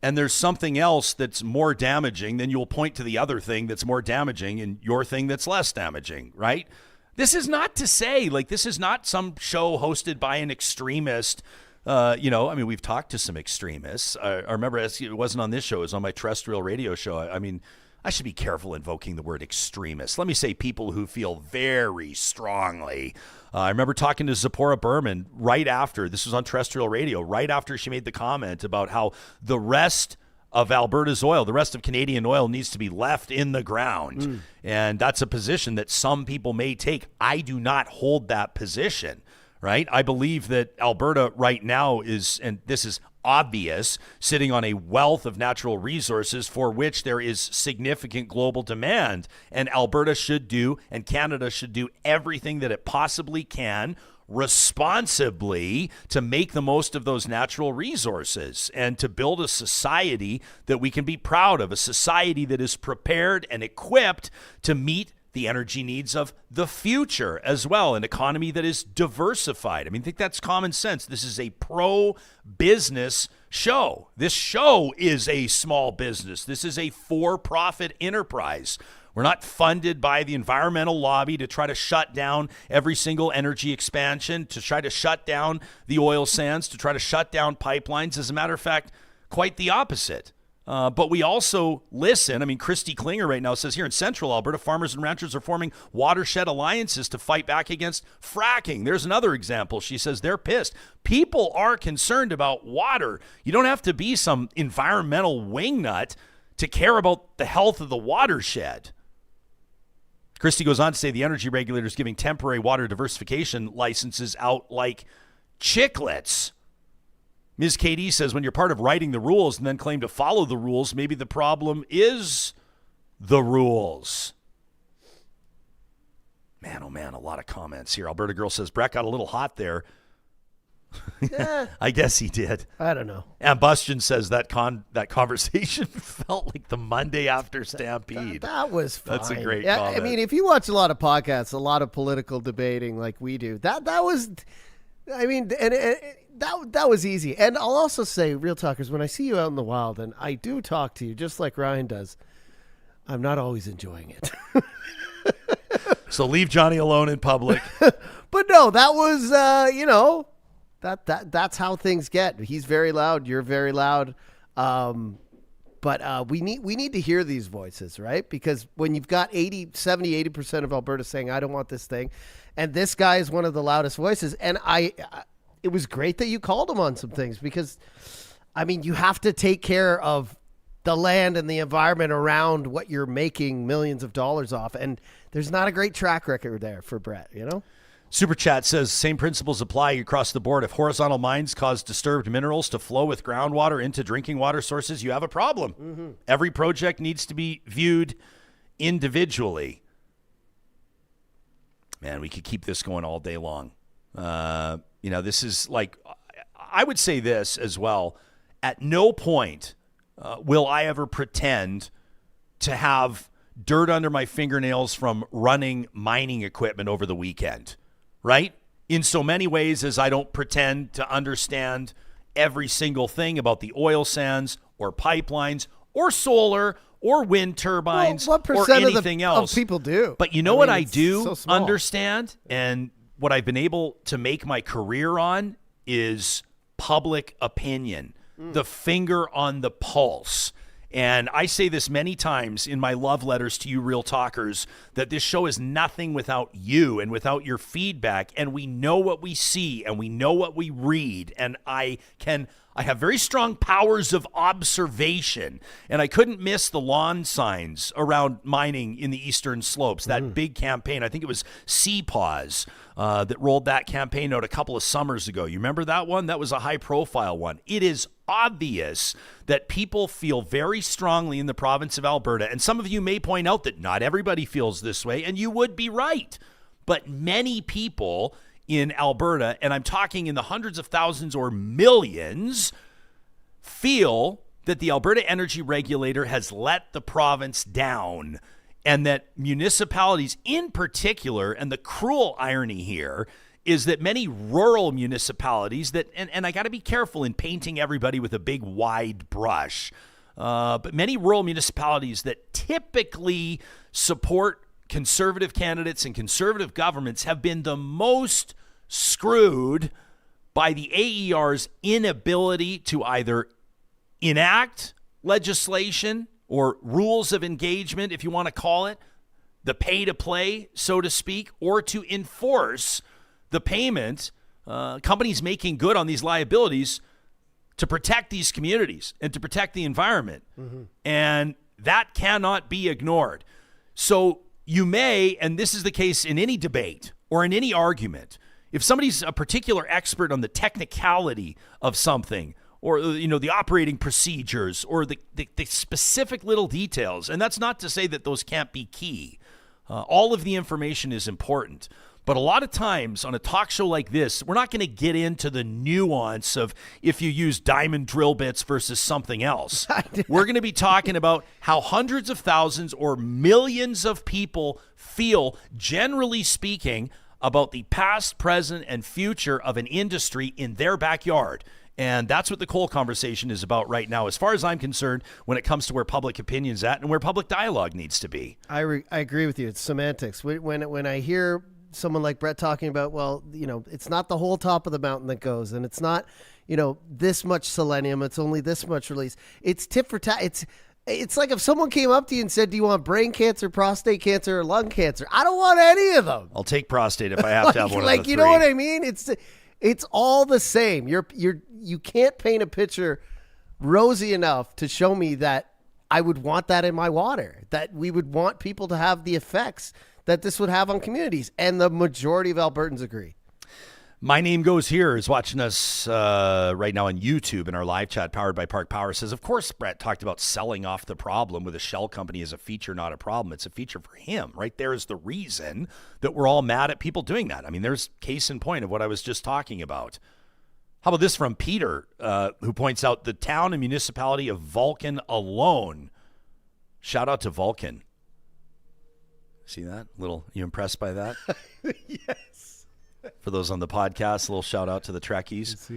and there's something else that's more damaging, then you'll point to the other thing that's more damaging and your thing that's less damaging, right? This is not to say, this is not some show hosted by an extremist. We've talked to some extremists. I remember it wasn't on this show. It was on my terrestrial radio show. I should be careful invoking the word extremist. Let me say people who feel very strongly. I remember talking to Zipporah Berman right after, this was on terrestrial radio, right after she made the comment about how the rest of Alberta's oil, the rest of Canadian oil needs to be left in the ground. And that's a position that some people may take. I do not hold that position, right? I believe that Alberta right now is, and this is obvious, sitting on a wealth of natural resources for which there is significant global demand. And Alberta should do, and Canada should do everything that it possibly can responsibly to make the most of those natural resources and to build a society that we can be proud of, a society that is prepared and equipped to meet the energy needs of the future as well, an economy that is diversified. I think that's common sense. This is a pro-business show. This show is a small business. This is a for-profit enterprise. We're not funded by the environmental lobby to try to shut down every single energy expansion, to try to shut down the oil sands, to try to shut down pipelines. As a matter of fact, quite the opposite. But we also listen. Christy Klinger right now says here in central Alberta, farmers and ranchers are forming watershed alliances to fight back against fracking. There's another example. She says they're pissed. People are concerned about water. You don't have to be some environmental wingnut to care about the health of the watershed. Christy goes on to say the energy regulator is giving temporary water diversification licenses out like chiclets. Ms. KD says when you're part of writing the rules and then claim to follow the rules, maybe the problem is the rules. Man, oh man, a lot of comments here. Alberta Girl says, Brett got a little hot there. I guess he did. I don't know. And Bustion says that conversation felt like the Monday after Stampede. That was fine. That's a great comment. If you watch a lot of podcasts, a lot of political debating like we do, that was, that was easy. And I'll also say, Real Talkers, when I see you out in the wild, and I do talk to you just like Ryan does, I'm not always enjoying it. So leave Johnny alone in public. But no, that was, that's how things get. He's very loud. You're very loud. But But we need to hear these voices, right? Because when you've got 80% of Alberta saying, I don't want this thing, and this guy is one of the loudest voices, and it was great that you called him on some things because, I mean, you have to take care of the land and the environment around what you're making millions of dollars off, and there's not a great track record there for Brett, you know? Super Chat says, same principles apply across the board. If horizontal mines cause disturbed minerals to flow with groundwater into drinking water sources, you have a problem. Mm-hmm. Every project needs to be viewed individually. Man, we could keep this going all day long. This is like, I would say this as well. At no point will I ever pretend to have dirt under my fingernails from running mining equipment over the weekend. Right? In so many ways as I don't pretend to understand every single thing about the oil sands or pipelines or solar or wind turbines what or anything else. Of people do. But you know what I do understand, and what I've been able to make my career on is public opinion, the finger on the pulse. And I say this many times in my love letters to you real talkers, that this show is nothing without you and without your feedback. And we know what we see and we know what we read. And I have very strong powers of observation. And I couldn't miss the lawn signs around mining in the Eastern Slopes, that big campaign. I think it was CPAWS that rolled that campaign out a couple of summers ago. You remember that one? That was a high-profile one. It is obvious that people feel very strongly in the province of Alberta, and some of you may point out that not everybody feels this way, and you would be right. But many people in Alberta, and I'm talking in the hundreds of thousands or millions, feel that the Alberta Energy Regulator has let the province down, and that municipalities in particular, and the cruel irony here is that many rural municipalities that, and I got to be careful in painting everybody with a big wide brush, but many rural municipalities that typically support conservative candidates and conservative governments have been the most screwed by the AER's inability to either enact legislation or rules of engagement, if you want to call it, the pay to play, so to speak, or to enforce the payment, companies making good on these liabilities to protect these communities and to protect the environment. Mm-hmm. And that cannot be ignored. So you may, and this is the case in any debate or in any argument, if somebody's a particular expert on the technicality of something, or the operating procedures, or the specific little details, and that's not to say that those can't be key. All of the information is important. But a lot of times on a talk show like this, we're not going to get into the nuance of if you use diamond drill bits versus something else. We're going to be talking about how hundreds of thousands or millions of people feel, generally speaking, about the past, present, and future of an industry in their backyard. And that's what the coal conversation is about right now, as far as I'm concerned, when it comes to where public opinion's at and where public dialogue needs to be. I agree with you. It's semantics. When I hear someone like Brett talking about, it's not the whole top of the mountain that goes, and it's not, this much selenium, it's only this much release. It's tit for tat. It's like if someone came up to you and said, do you want brain cancer, prostate cancer, or lung cancer? I don't want any of them. I'll take prostate if I have to have one of the three. You know what I mean? It's all the same. You can't paint a picture rosy enough to show me that I would want that in my water, that we would want people to have the effects that this would have on communities. And the majority of Albertans agree. My Name Goes Here is watching us right now on YouTube in our live chat powered by Park Power. Says, of course, Brett talked about selling off the problem with a shell company as a feature, not a problem. It's a feature for him. Right there is the reason that we're all mad at people doing that. I mean, there's case in point of what I was just talking about. How about this from Peter, who points out the town and municipality of Vulcan alone. Shout out to Vulcan. See that? You impressed by that? Yes. For those on the podcast, a little shout out to the Trekkies.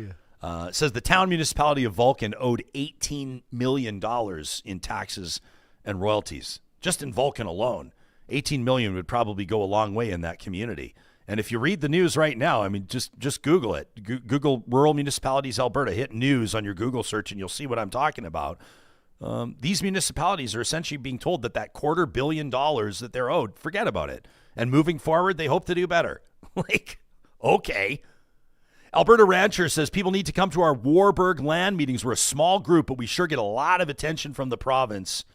It says the town municipality of Vulcan owed $18 million in taxes and royalties. Just in Vulcan alone. $18 million would probably go a long way in that community. And if you read the news right now, I mean, just Google it. Google rural municipalities, Alberta. Hit news on your Google search and you'll see what I'm talking about. These municipalities are essentially being told that $250 million that they're owed, forget about it. And moving forward, they hope to do better. Like, okay. Alberta Rancher says people need to come to our Warburg land meetings. We're a small group, but we sure get a lot of attention from the province.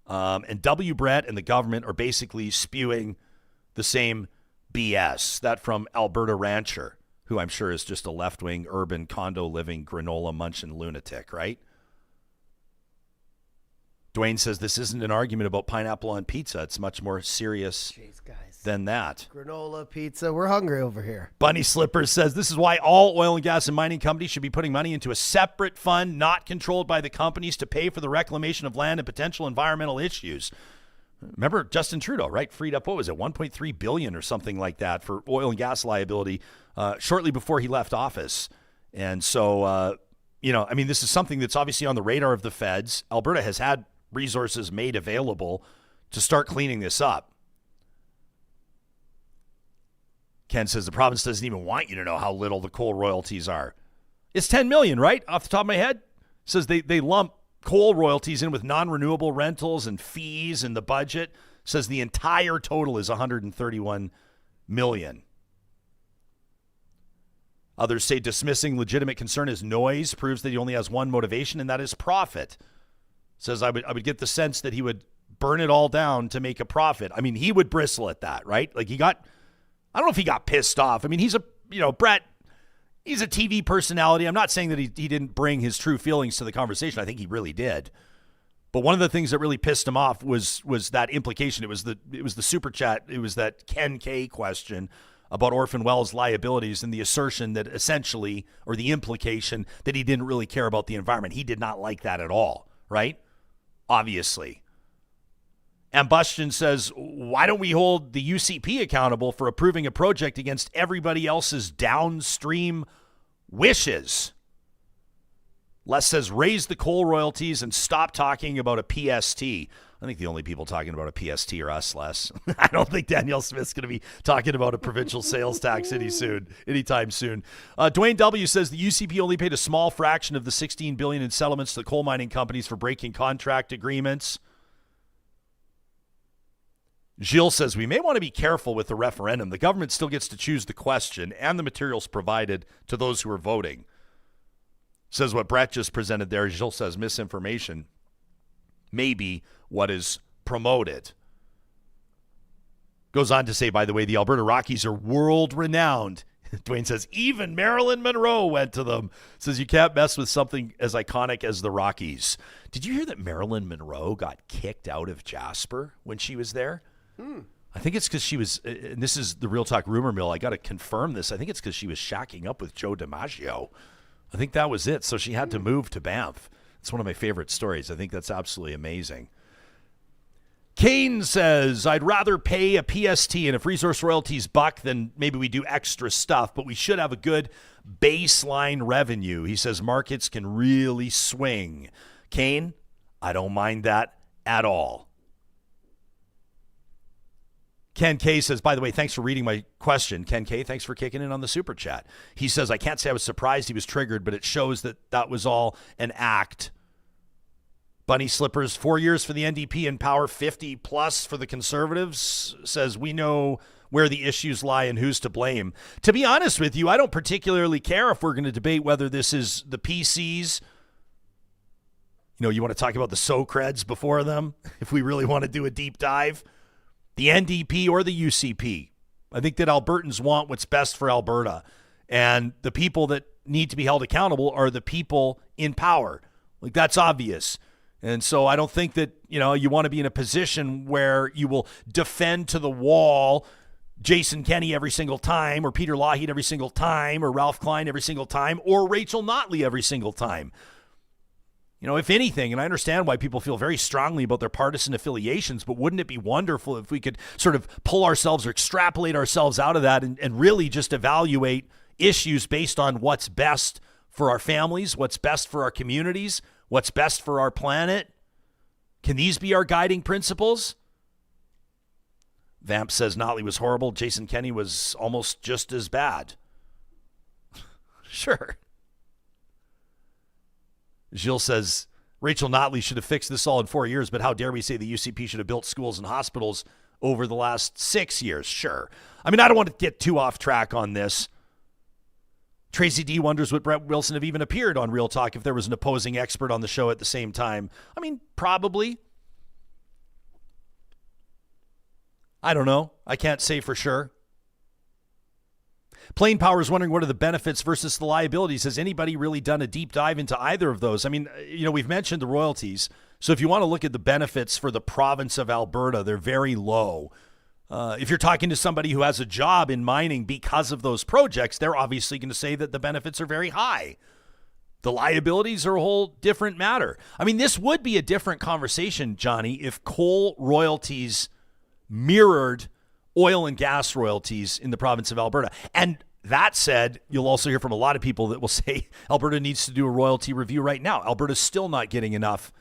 And W. Brett and the government are basically spewing the same BS. That from Alberta Rancher, who I'm sure is just a left-wing, urban, condo-living, granola-munching lunatic, right? Dwayne says this isn't an argument about pineapple on pizza. It's much more serious than that. Granola, pizza, we're hungry over here. Bunny Slippers says this is why all oil and gas and mining companies should be putting money into a separate fund not controlled by the companies to pay for the reclamation of land and potential environmental issues. Remember Justin Trudeau, right? Freed up, what was it, $1.3 billion or something like that for oil and gas liability shortly before he left office. And so, this is something that's obviously on the radar of the feds. Alberta has had resources made available to start cleaning this up. Ken says the province doesn't even want you to know how little the coal royalties are. It's $10 million, right? Off the top of my head. Says they lump coal royalties in with non-renewable rentals and fees in the budget. Says the entire total is $131 million. Others say dismissing legitimate concern as noise proves that he only has one motivation, and that is profit. Says I would get the sense that he would burn it all down to make a profit. I mean, he would bristle at that, right? Like I don't know if he got pissed off. I mean, Brett, he's a TV personality. I'm not saying that he didn't bring his true feelings to the conversation. I think he really did. But one of the things that really pissed him off was that implication. It was the super chat. It was that Ken K question about Orphan Wells liabilities and the assertion that essentially, or the implication that he didn't really care about the environment. He did not like that at all, right? Obviously. Ambustion says, why don't we hold the UCP accountable for approving a project against everybody else's downstream wishes? Les says, raise the coal royalties and stop talking about a PST. I think the only people talking about a PST are us, Les. I don't think Danielle Smith's going to be talking about a provincial sales tax anytime soon. Dwayne W. says the UCP only paid a small fraction of the $16 billion in settlements to the coal mining companies for breaking contract agreements. Gilles says we may want to be careful with the referendum. The government still gets to choose the question and the materials provided to those who are voting. Says what Brett just presented there. Gilles says misinformation may be what is promoted. Goes on to say, by the way, the Alberta Rockies are world-renowned. Dwayne says even Marilyn Monroe went to them. Says you can't mess with something as iconic as the Rockies. Did you hear that Marilyn Monroe got kicked out of Jasper when she was there? I think it's because she was, and this is the Real Talk rumor mill, I got to confirm this. I think it's because she was shacking up with Joe DiMaggio. I think that was it. So she had to move to Banff. It's one of my favorite stories. I think that's absolutely amazing. Kane says, I'd rather pay a PST, and if resource royalties buck, then maybe we do extra stuff, but we should have a good baseline revenue. He says markets can really swing. Kane, I don't mind that at all. Ken K says, by the way, thanks for reading my question. Ken K, thanks for kicking in on the super chat. He says, I can't say I was surprised he was triggered, but it shows that was all an act. Bunny Slippers, 4 years for the NDP in power, 50 plus for the Conservatives, says we know where the issues lie and who's to blame. To be honest with you, I don't particularly care if we're going to debate whether this is the PCs. You want to talk about the so-creds before them, if we really want to do a deep dive. The NDP or the UCP. I think that Albertans want what's best for Alberta. And the people that need to be held accountable are the people in power. Like, that's obvious. And so I don't think that, you want to be in a position where you will defend to the wall Jason Kenney every single time, or Peter Lougheed every single time, or Ralph Klein every single time, or Rachel Notley every single time. If anything, and I understand why people feel very strongly about their partisan affiliations, but wouldn't it be wonderful if we could sort of pull ourselves or extrapolate ourselves out of that and really just evaluate issues based on what's best for our families, what's best for our communities, what's best for our planet? Can these be our guiding principles? Vamp says Notley was horrible. Jason Kenney was almost just as bad. Sure. Gilles says, Rachel Notley should have fixed this all in 4 years, but how dare we say the UCP should have built schools and hospitals over the last 6 years? Sure. I mean, I don't want to get too off track on this. Tracy D wonders would Brett Wilson have even appeared on Real Talk if there was an opposing expert on the show at the same time. I mean, probably. I don't know. I can't say for sure. Plain Power is wondering what are the benefits versus the liabilities. Has anybody really done a deep dive into either of those? I mean, we've mentioned the royalties. So if you want to look at the benefits for the province of Alberta, they're very low. If you're talking to somebody who has a job in mining because of those projects, they're obviously going to say that the benefits are very high. The liabilities are a whole different matter. I mean, this would be a different conversation, Johnny, if coal royalties mirrored oil and gas royalties in the province of Alberta. And that said, you'll also hear from a lot of people that will say Alberta needs to do a royalty review right now. Alberta's still not getting enough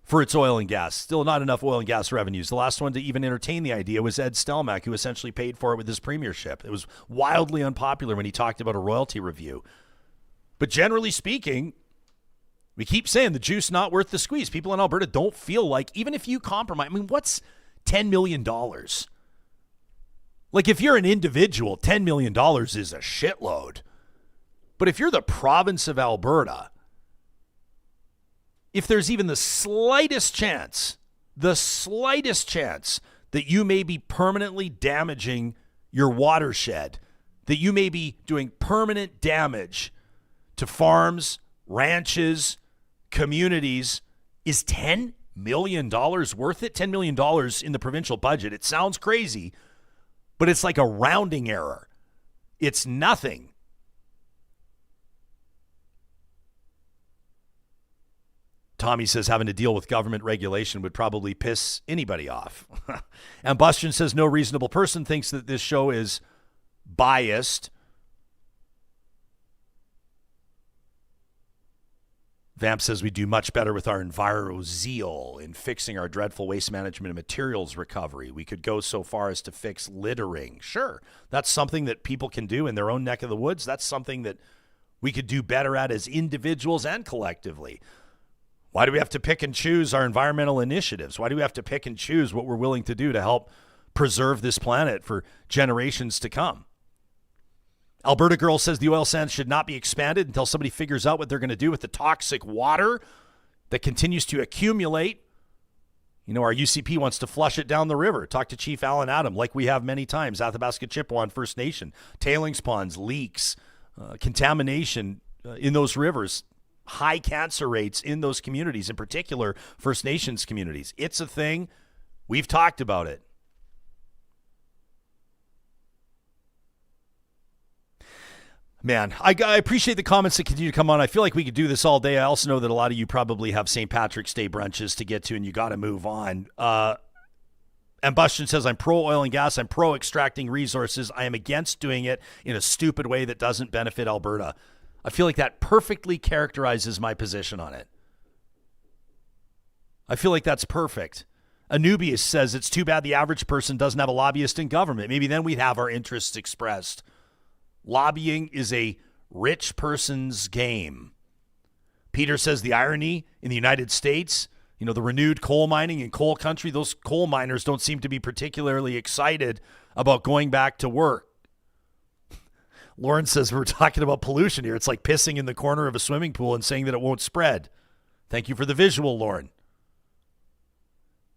for its oil and gas. Still not enough oil and gas revenues. The last one to even entertain the idea was Ed Stelmach, who essentially paid for it with his premiership. It was wildly unpopular when he talked about a royalty review. But generally speaking, we keep saying the juice not worth the squeeze. People in Alberta don't feel like, even if you compromise, I mean, what's $10 million? Like, if you're an individual, $10 million is a shitload. But if you're the province of Alberta, if there's even the slightest chance that you may be permanently damaging your watershed, that you may be doing permanent damage to farms, ranches, communities, is $10 million worth it? $10 million in the provincial budget. It sounds crazy, but it's like a rounding error. It's nothing. Tommy says having to deal with government regulation would probably piss anybody off. And Bustion says no reasonable person thinks that this show is biased. Vamp says we do much better with our enviro zeal in fixing our dreadful waste management and materials recovery. We could go so far as to fix littering. Sure, that's something that people can do in their own neck of the woods. That's something that we could do better at as individuals and collectively. Why do we have to pick and choose our environmental initiatives? Why do we have to pick and choose what we're willing to do to help preserve this planet for generations to come? Alberta Girl says the oil sands should not be expanded until somebody figures out what they're going to do with the toxic water that continues to accumulate. You know, our UCP wants to flush it down the river. Talk to Chief Alan Adam, like we have many times. Athabasca Chippewa First Nation, tailings ponds, leaks, contamination in those rivers, high cancer rates in those communities, in particular First Nations communities. It's a thing. We've talked about it. Man, I appreciate the comments that continue to come on. I feel like we could do this all day. I also know that a lot of you probably have St. Patrick's Day brunches to get to, and you got to move on. And Bustion says, I'm pro oil and gas. I'm pro extracting resources. I am against doing it in a stupid way that doesn't benefit Alberta. I feel like that perfectly characterizes my position on it. I feel like that's perfect. Anubius says, it's too bad the average person doesn't have a lobbyist in government. Maybe then we'd have our interests expressed. Lobbying is a rich person's game. Peter says the irony in the United States, you know, the renewed coal mining in coal country, those coal miners don't seem to be particularly excited about going back to work. Lauren says we're talking about pollution here. It's like pissing in the corner of a swimming pool and saying that it won't spread. Thank you for the visual, Lauren.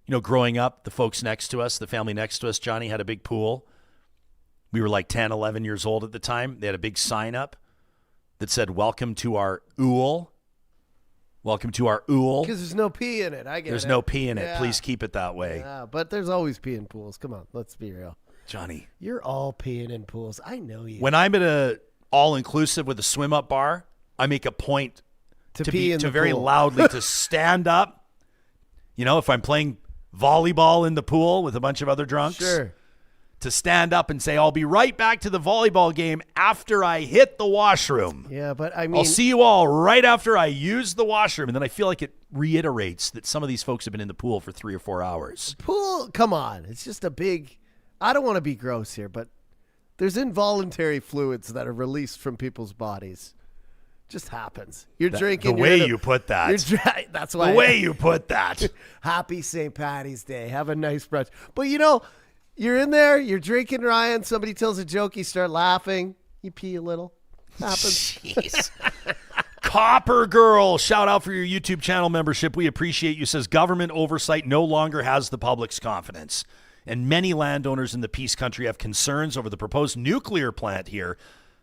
You know, growing up, the folks next to us, the family next to us, Johnny, had a big pool. We were like 10, 11 years old at the time. They had a big sign up that said, welcome to our ool. Welcome to our ool. Because there's no pee in it. I get There's it. no pee in it. Yeah. Please keep it that way. Yeah, but there's always pee in pools. Come on, let's be real. Johnny. You're all peeing in pools. I know you. When I'm at a all-inclusive with a swim-up bar, I make a point to pee in the very pool. loudly to stand up. You know, if I'm playing volleyball in the pool with a bunch of other drunks. Sure. To stand up and say, I'll be right back to the volleyball game after I hit the washroom. Yeah, but I mean, I'll see you all right after I use the washroom. And then I feel like it reiterates that some of these folks have been in the pool for 3 or 4 hours. Pool, come on. It's just a big, I don't want to be gross here, but there's involuntary fluids that are released from people's bodies Just happens. You're drinking. The way you put that. That's why. The way you put that. Happy St. Patty's Day. Have a nice brunch. But you're in there. You're drinking, Ryan. Somebody tells a joke. You start laughing. You pee a little. Happens. Jeez. Copper Girl, shout out for your YouTube channel membership. We appreciate you. Says government oversight no longer has the public's confidence. And many landowners in the Peace Country have concerns over the proposed nuclear plant here.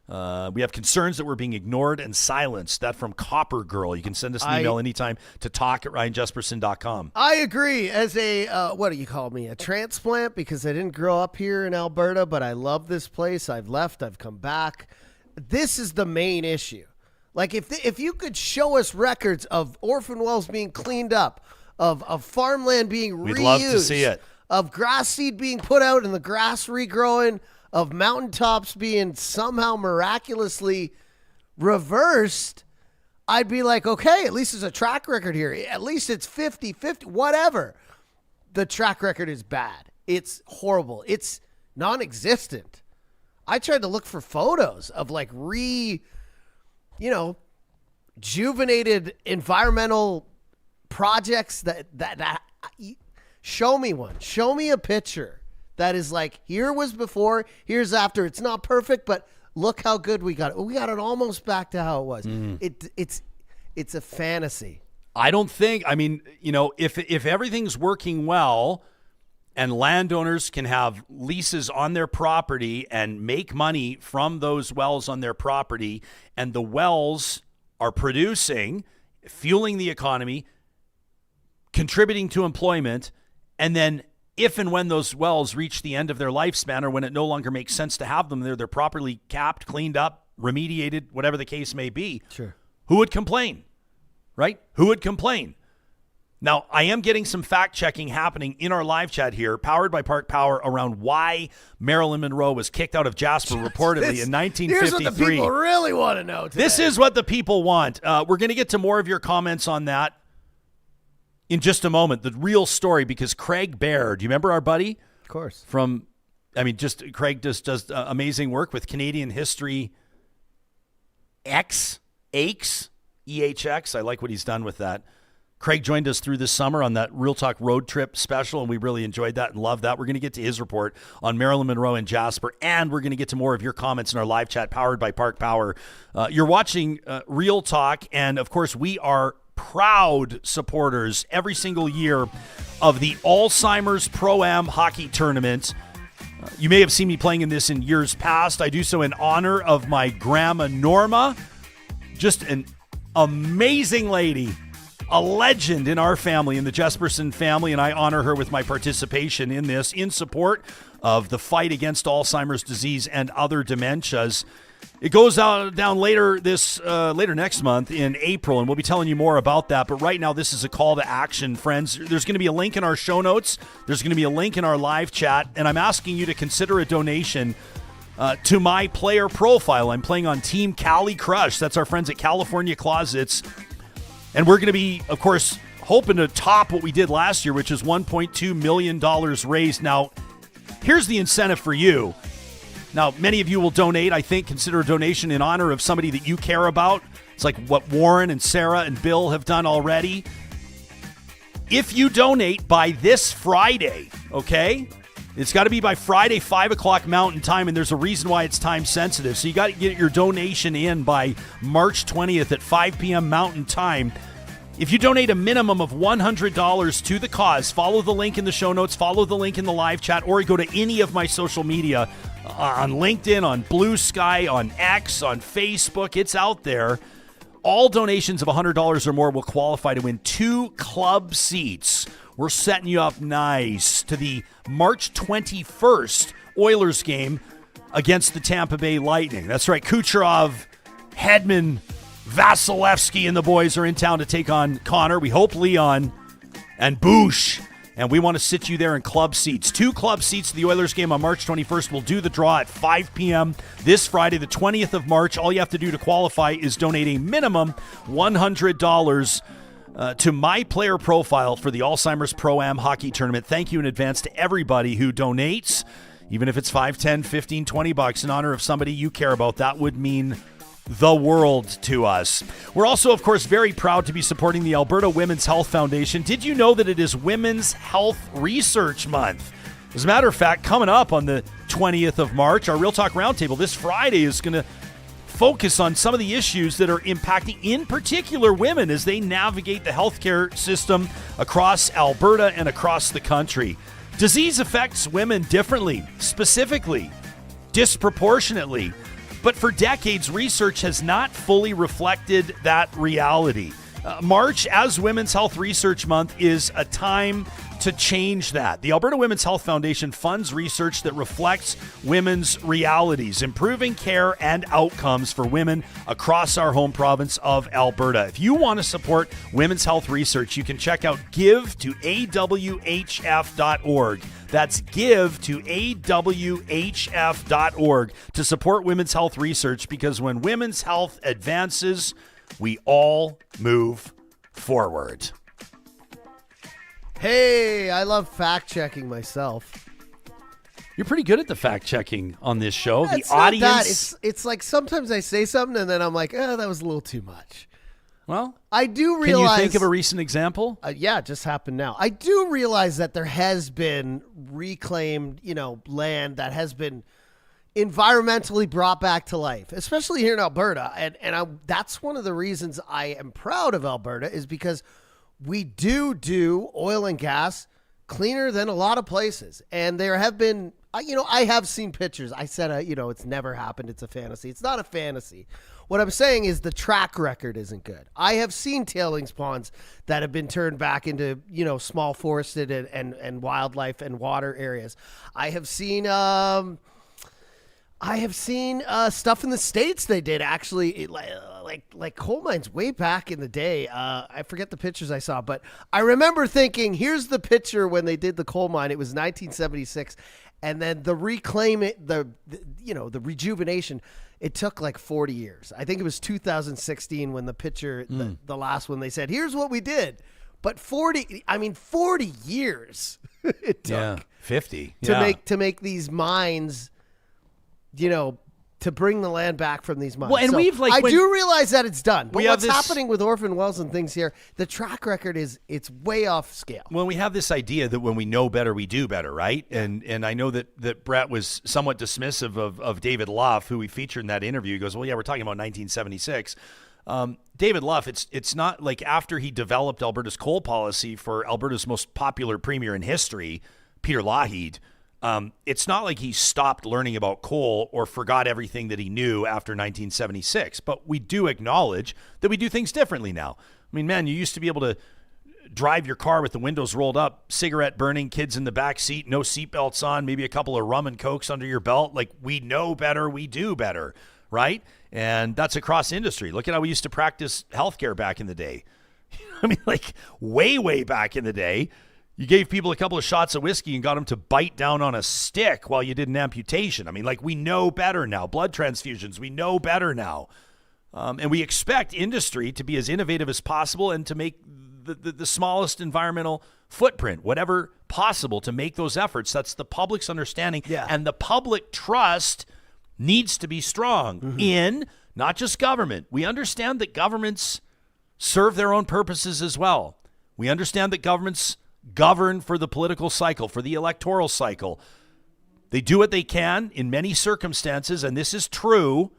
We have concerns that we're being ignored and silenced. That from Copper Girl. You can send us an email anytime to talk@ryanjesperson.com. I agree. As a, what do you call me? A transplant, because I didn't grow up here in Alberta, but I love this place. I've left. I've come back. This is the main issue. Like, if you could show us records of orphan wells being cleaned up, of farmland being reused. We'd love to see it. Of grass seed being put out and the grass regrowing, of mountaintops being somehow miraculously reversed, I'd be like, okay, at least there's a track record here. At least it's 50-50, whatever. The track record is bad. It's horrible. It's non-existent. I tried to look for photos of like rejuvenated environmental projects that show me one. Show me a picture that is like, here was before, here's after. It's not perfect, but look how good we got it. We got it almost back to how it was. It's a fantasy. I don't think, if everything's working well and landowners can have leases on their property and make money from those wells on their property, and the wells are producing, fueling the economy, contributing to employment, and then if and when those wells reach the end of their lifespan, or when it no longer makes sense to have them there, they're properly capped, cleaned up, remediated, whatever the case may be. Sure. Who would complain, right? Who would complain? Now, I am getting some fact-checking happening in our live chat here, powered by Park Power, around why Marilyn Monroe was kicked out of Jasper reportedly in 1953. Here's what the people really want to know today. This is what the people want. We're going to get to more of your comments on that in just a moment. The real story, because Craig Baird, do you remember our buddy? Of course. Craig just does amazing work with Canadian History EHX. I like what he's done with that. Craig joined us through this summer on that Real Talk road trip special, and we really enjoyed that and loved that. We're going to get to his report on Marilyn Monroe and Jasper, and we're going to get to more of your comments in our live chat powered by Park Power. You're watching Real Talk, and of course we are proud supporters every single year of the Alzheimer's Pro-Am Hockey Tournament. You may have seen me playing in this in years past. I do so in honor of my grandma Norma, just an amazing lady, a legend in our family, in the Jesperson family, and I honor her with my participation in this in support of the fight against Alzheimer's disease and other dementias. It goes down later next month in April, and we'll be telling you more about that. But right now, this is a call to action, friends. There's going to be a link in our show notes. There's going to be a link in our live chat, and I'm asking you to consider a donation to my player profile. I'm playing on Team Cali Crush. That's our friends at California Closets. And we're going to be, of course, hoping to top what we did last year, which is $1.2 million raised. Now, here's the incentive for you. Now, many of you will donate, I think, consider a donation in honor of somebody that you care about. It's like what Warren and Sarah and Bill have done already. If you donate by this Friday, okay? It's got to be by Friday, 5 o'clock Mountain Time, and there's a reason why it's time sensitive. So you got to get your donation in by March 20th at 5 p.m. Mountain Time. If you donate a minimum of $100 to the cause, follow the link in the show notes, follow the link in the live chat, or go to any of my social media on LinkedIn, on Blue Sky, on X, on Facebook. It's out there. All donations of $100 or more will qualify to win 2 club seats. We're setting you up nice to the March 21st Oilers game against the Tampa Bay Lightning. That's right, Kucherov, Hedman, Vasilevsky and the boys are in town to take on Connor. We hope Leon and Boosh. And we want to sit you there in club seats. 2 club seats to the Oilers game on March 21st. We'll do the draw at 5 p.m. this Friday, the 20th of March. All you have to do to qualify is donate a minimum $100 to my player profile for the Alzheimer's Pro-Am Hockey Tournament. Thank you in advance to everybody who donates, even if it's $5, $10, $15, $20 in honor of somebody you care about. That would mean the world to us. We're also, of course, very proud to be supporting the Alberta Women's Health Foundation. Did you know that it is Women's Health Research Month? As a matter of fact, coming up on the 20th of March, our Real Talk Roundtable this Friday is going to focus on some of the issues that are impacting, in particular, women as they navigate the healthcare system across Alberta and across the country. Disease affects women differently, specifically, disproportionately. But for decades, research has not fully reflected that reality. March, as Women's Health Research Month, is a time to change that. The Alberta Women's Health Foundation funds research that reflects women's realities, improving care and outcomes for women across our home province of Alberta. If you want to support women's health research, you can check out give2awhf.org. That's give2awhf.org to support women's health research, because when women's health advances, we all move forward. Hey, I love fact-checking myself. You're pretty good at the fact-checking on this show. Yeah, the it's not audience... that. It's like sometimes I say something and then I'm like, oh, that was a little too much. Well, I do realize... Can you think of a recent example? Yeah, it just happened now. I do realize that there has been reclaimed, land that has been environmentally brought back to life, especially here in Alberta. And that's one of the reasons I am proud of Alberta, is because we do oil and gas cleaner than a lot of places. And there have been, I have seen pictures. I said, it's never happened. It's a fantasy. It's not a fantasy. What I'm saying is the track record isn't good. I have seen tailings ponds that have been turned back into, small forested and wildlife and water areas. I have seen stuff in the States they did, actually, like coal mines way back in the day. I forget the pictures I saw, but I remember thinking, here's the picture when they did the coal mine. It was 1976. And then the rejuvenation, it took like 40 years. I think it was 2016 when the picture, the last one, they said, here's what we did. But 40 years it took 50 to make these mines, to bring the land back from these mines. Well, and I do realize that it's done. But what's this happening with Orphan wells and things here, the track record it's way off scale. Well, we have this idea that when we know better, we do better, right? And I know that Brett was somewhat dismissive of David Luff, who we featured in that interview. He goes, well, yeah, we're talking about 1976. David Luff, it's not like after he developed Alberta's coal policy for Alberta's most popular premier in history, Peter Lougheed, it's not like he stopped learning about coal or forgot everything that he knew after 1976. But we do acknowledge that we do things differently now. I mean, man, you used to be able to drive your car with the windows rolled up, cigarette burning, kids in the back seat, no seatbelts on, maybe a couple of rum and cokes under your belt. Like, we know better, we do better, right? And that's across industry. Look at how we used to practice healthcare back in the day. I mean, like, way back in the day. You gave people a couple of shots of whiskey and got them to bite down on a stick while you did an amputation. I mean, like, we know better now. Blood transfusions, we know better now. And we expect industry to be as innovative as possible and to make the smallest environmental footprint, whatever possible, to make those efforts. That's the public's understanding. Yeah. And the public trust needs to be strong in not just government. We understand that governments serve their own purposes as well. We understand that governments govern for the political cycle, for the electoral cycle. They do what they can in many circumstances, and this is true,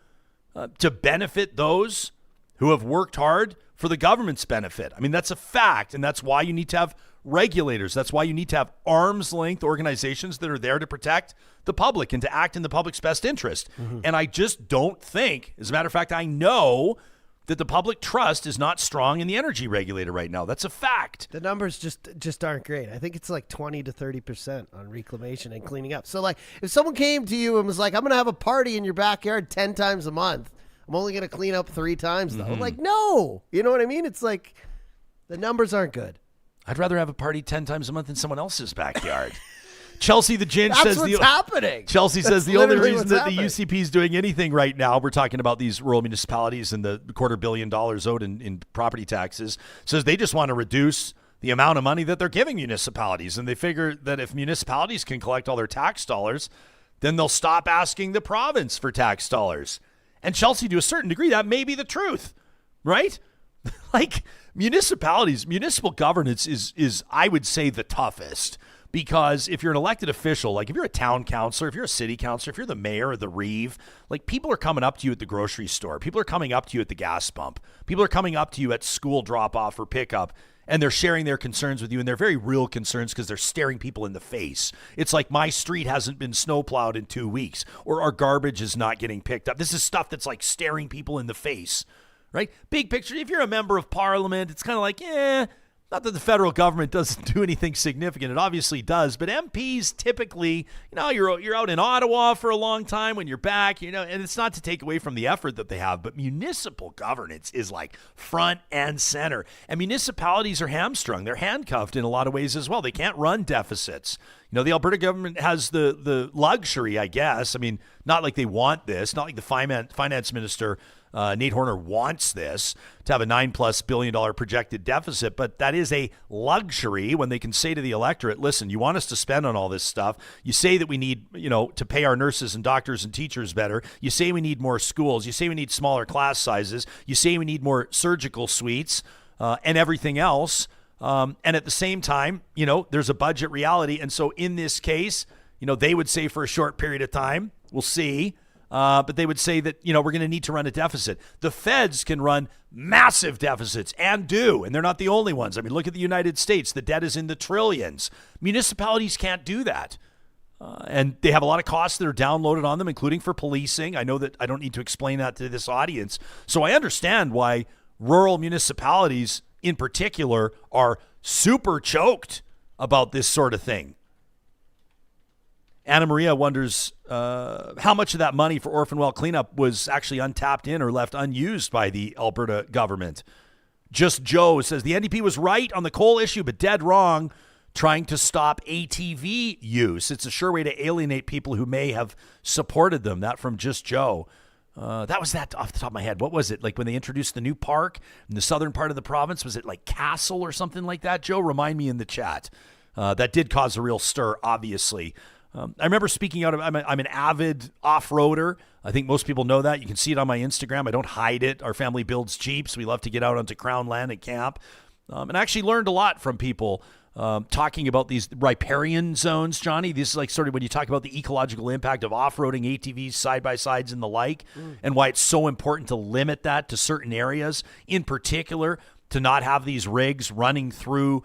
to benefit those who have worked hard for the government's benefit. I mean, that's a fact, and that's why you need to have regulators. That's why you need to have arm's length organizations that are there to protect the public and to act in the public's best interest. And I just don't think, as a matter of fact, I know that the public trust is not strong in the energy regulator right now. That's a fact. The numbers just aren't great. I think it's like 20 to 30% on reclamation and cleaning up. So, like, if someone came to you and was like, I'm going to have a party in your backyard 10 times a month, I'm only going to clean up 3 times, though. I'm like, no. You know what I mean? It's like the numbers aren't good. I'd rather have a party 10 times a month in someone else's backyard. Chelsea the Ginge That's says what's happening. Chelsea That's says the only literally reason what's that the UCP is doing anything right now, we're talking about these rural municipalities and the $250 million owed in property taxes, says they just want to reduce the amount of money that they're giving municipalities. And they figure that if municipalities can collect all their tax dollars, then they'll stop asking the province for tax dollars. And Chelsea, to a certain degree, that may be the truth, right? Like municipal governance is, I would say, the toughest. Because if you're an elected official, like if you're a town councilor, if you're a city councilor, if you're the mayor or the reeve, like people are coming up to you at the grocery store. People are coming up to you at the gas pump. People are coming up to you at school drop-off or pickup, and they're sharing their concerns with you, and they're very real concerns because they're staring people in the face. It's like my street hasn't been snowplowed in 2 weeks, or our garbage is not getting picked up. This is stuff that's like staring people in the face, right? Big picture, if you're a member of parliament, it's kind of like, not that the federal government doesn't do anything significant. It obviously does. But MPs typically, you're out in Ottawa for a long time. When you're back, and it's not to take away from the effort that they have, but municipal governance is like front and center. And municipalities are hamstrung. They're handcuffed in a lot of ways as well. They can't run deficits. The Alberta government has the luxury, I guess. I mean, not like they want this, not like the finance minister, Nate Horner, wants this to have a $9+ billion projected deficit, but that is a luxury when they can say to the electorate, listen, you want us to spend on all this stuff. You say that we need, to pay our nurses and doctors and teachers better. You say we need more schools. You say we need smaller class sizes. You say we need more surgical suites and everything else. And at the same time, there's a budget reality. And so in this case, they would say for a short period of time, we'll see. But they would say that, we're going to need to run a deficit. The feds can run massive deficits and do, and they're not the only ones. I mean, look at the United States. The debt is in the trillions. Municipalities can't do that. And they have a lot of costs that are downloaded on them, including for policing. I know that I don't need to explain that to this audience. So I understand why rural municipalities in particular are super choked about this sort of thing. Anna Maria wonders how much of that money for orphan well cleanup was actually untapped in or left unused by the Alberta government. Just Joe says the NDP was right on the coal issue, but dead wrong trying to stop ATV use. It's a sure way to alienate people who may have supported them. That from Just Joe. That was that off the top of my head. What was it? Like when they introduced the new park in the southern part of the province, was it like Castle or something like that? Joe, remind me in the chat. That did cause a real stir, obviously. I remember speaking out of, I'm an avid off-roader. I think most people know that. You can see it on my Instagram. I don't hide it. Our family builds Jeeps. We love to get out onto Crown land and camp. And I actually learned a lot from people talking about these riparian zones, Johnny. This is like sort of when you talk about the ecological impact of off-roading ATVs, side-by-sides and the like, and why it's so important to limit that to certain areas, in particular, to not have these rigs running through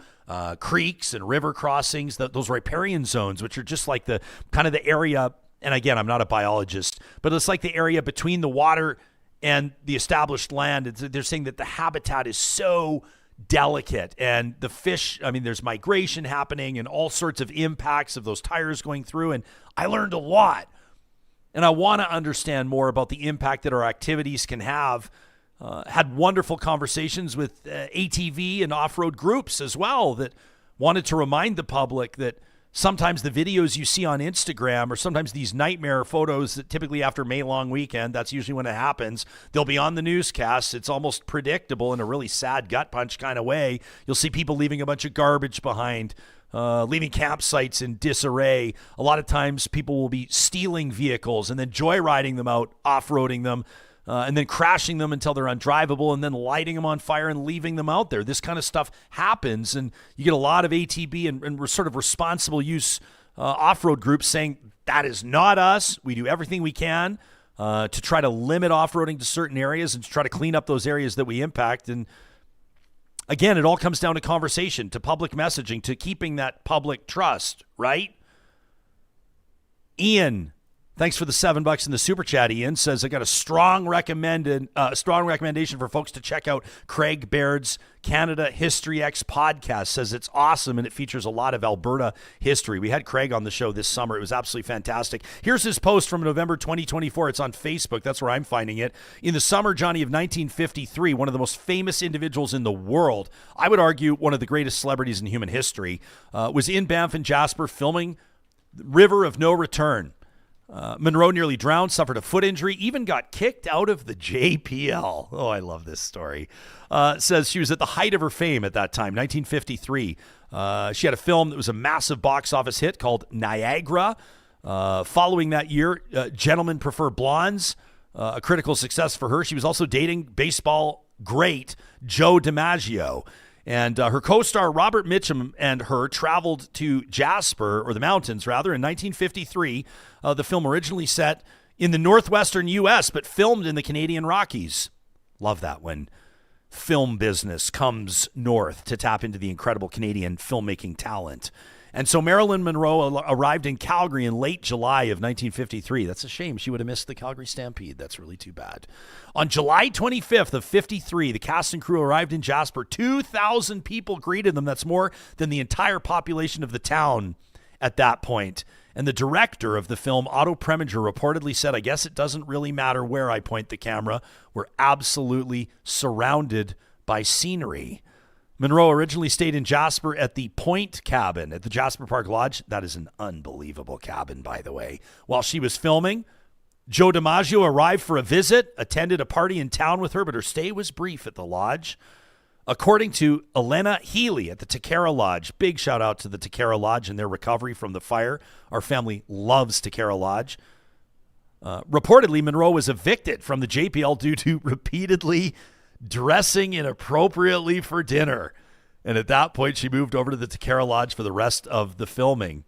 creeks and river crossings, those riparian zones, which are just like the kind of the area. And again, I'm not a biologist, but it's like the area between the water and the established land. They're saying that the habitat is so delicate and the fish, I mean, there's migration happening and all sorts of impacts of those tires going through. And I learned a lot. And I want to understand more about the impact that our activities can have. Had wonderful conversations with ATV and off-road groups as well that wanted to remind the public that sometimes the videos you see on Instagram or sometimes these nightmare photos that typically after May long weekend, that's usually when it happens, they'll be on the newscasts. It's almost predictable in a really sad gut punch kind of way. You'll see people leaving a bunch of garbage behind, leaving campsites in disarray. A lot of times people will be stealing vehicles and then joyriding them out, off-roading them, and then crashing them until they're undrivable and then lighting them on fire and leaving them out there. This kind of stuff happens, and you get a lot of ATV and sort of responsible use off-road groups saying, that is not us. We do everything we can to try to limit off-roading to certain areas and to try to clean up those areas that we impact. And again, it all comes down to conversation, to public messaging, to keeping that public trust, right? Ian, thanks for the $7 in the super chat. Ian says, I got a strong recommendation for folks to check out Craig Baird's Canada History X podcast. Says it's awesome and it features a lot of Alberta history. We had Craig on the show this summer. It was absolutely fantastic. Here's his post from November 2024. It's on Facebook. That's where I'm finding it. In the summer, Johnny, of 1953, one of the most famous individuals in the world, I would argue one of the greatest celebrities in human history, was in Banff and Jasper filming River of No Return. Monroe nearly drowned, suffered a foot injury, even got kicked out of the JPL. Oh, I love this story. Says she was at the height of her fame at that time, 1953. She had a film that was a massive box office hit called Niagara. Following that year, Gentlemen Prefer Blondes a critical success for her. She was also dating baseball great Joe DiMaggio. And her co-star Robert Mitchum and her traveled to Jasper, or the mountains rather, in 1953. The film originally set in the northwestern U.S., but filmed in the Canadian Rockies. Love that when film business comes north to tap into the incredible Canadian filmmaking talent. And so Marilyn Monroe arrived in Calgary in late July of 1953. That's a shame. She would have missed the Calgary Stampede. That's really too bad. On July 25th of 53, the cast and crew arrived in Jasper. 2,000 people greeted them. That's more than the entire population of the town at that point. And the director of the film, Otto Preminger, reportedly said, "I guess it doesn't really matter where I point the camera. We're absolutely surrounded by scenery." Monroe originally stayed in Jasper at the Point Cabin at the Jasper Park Lodge. That is an unbelievable cabin, by the way. While she was filming, Joe DiMaggio arrived for a visit, attended a party in town with her, but her stay was brief at the lodge. According to Elena Healy at the Takara Lodge, big shout out to the Takara Lodge and their recovery from the fire. Our family loves Takara Lodge. Reportedly, Monroe was evicted from the JPL due to repeatedly dressing inappropriately for dinner. And at that point, she moved over to the Takara Lodge for the rest of the filming.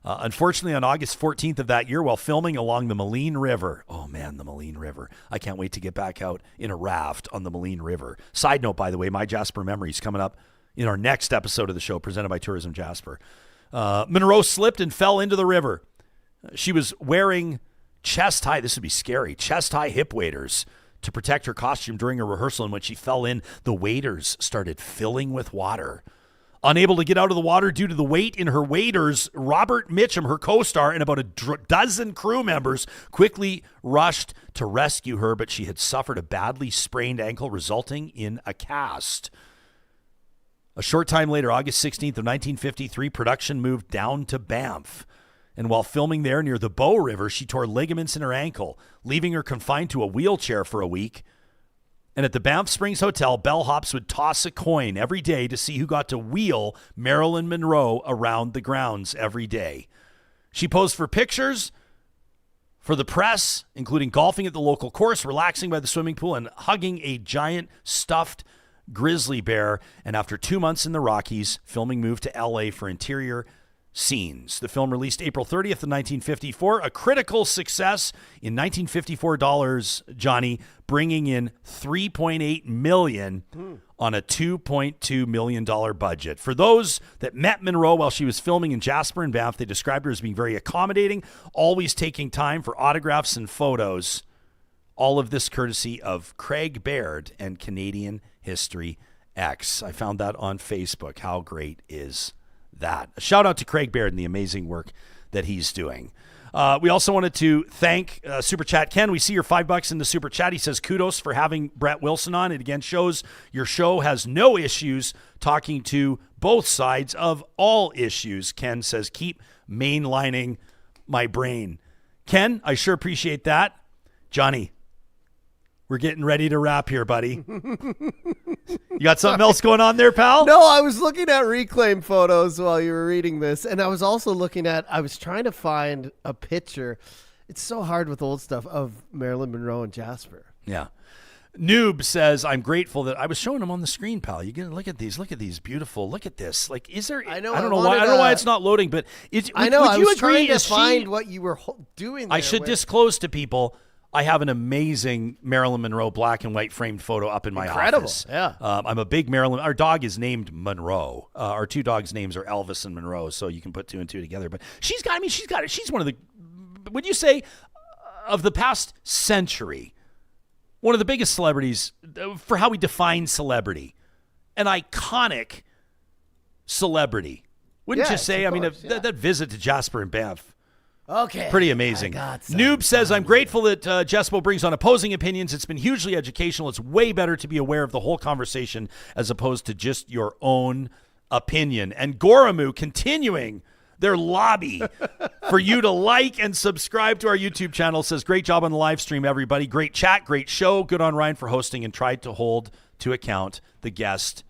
Unfortunately, on August 14th of that year, while filming along the Moline River, oh man, the Moline River. I can't wait to get back out in a raft on the Moline River. Side note, by the way, my Jasper memories coming up in our next episode of the show presented by Tourism Jasper. Monroe slipped and fell into the river. She was wearing chest-high, this would be scary, chest-high hip waders to protect her costume during a rehearsal, and when she fell in, the waders started filling with water. Unable to get out of the water due to the weight in her waders, Robert Mitchum, her co-star, and about a dozen crew members quickly rushed to rescue her, but she had suffered a badly sprained ankle, resulting in a cast. A short time later, August 16th of 1953, production moved down to Banff. And while filming there near the Bow River, she tore ligaments in her ankle, leaving her confined to a wheelchair for a week. And at the Banff Springs Hotel, bellhops would toss a coin every day to see who got to wheel Marilyn Monroe around the grounds every day. She posed for pictures for the press, including golfing at the local course, relaxing by the swimming pool, and hugging a giant stuffed grizzly bear. And after 2 months in the Rockies, filming moved to L.A. for interior scenes. The film released April 30th of 1954, a critical success in 1954 dollars, Johnny, bringing in $3.8 million on a $2.2 million budget. For those that met Monroe while she was filming in Jasper and Banff, they described her as being very accommodating, always taking time for autographs and photos. All of this courtesy of Craig Baird and Canadian History X. I found that on Facebook. How great is that? A shout out to Craig Baird and the amazing work that he's doing. We also wanted to thank Super Chat Ken. We see your $5 in the Super Chat. He says, kudos for having Brett Wilson on. It again shows your show has no issues talking to both sides of all issues. Ken says, keep mainlining my brain. Ken, I sure appreciate that. Johnny, we're getting ready to wrap here, buddy. You got something else going on there, pal? No, I was looking at reclaim photos while you were reading this, and I was also I was trying to find a picture. It's so hard with old stuff of Marilyn Monroe and Jasper. Yeah. Noob says, I'm grateful that I was showing them on the screen, pal. You can look at these beautiful. Look at this. Like, is there? I don't know why it's not loading, but I know. I was trying to find what you were doing there. I should disclose to people, I have an amazing Marilyn Monroe black and white framed photo up in my office. Yeah. I'm a big Marilyn. Our dog is named Monroe. Our two dogs' names are Elvis and Monroe, so you can put two and two together. But she's got it. She's one of the, would you say, of the past century, one of the biggest celebrities for how we define celebrity. An iconic celebrity. Wouldn't you say? I mean, that visit to Jasper and Banff. Okay. Pretty amazing. Noob says, I'm grateful that Jespo brings on opposing opinions. It's been hugely educational. It's way better to be aware of the whole conversation as opposed to just your own opinion. And Goramu continuing their lobby for you to like and subscribe to our YouTube channel. Says, great job on the live stream, everybody. Great chat, great show. Good on Ryan for hosting and tried to hold to account the guest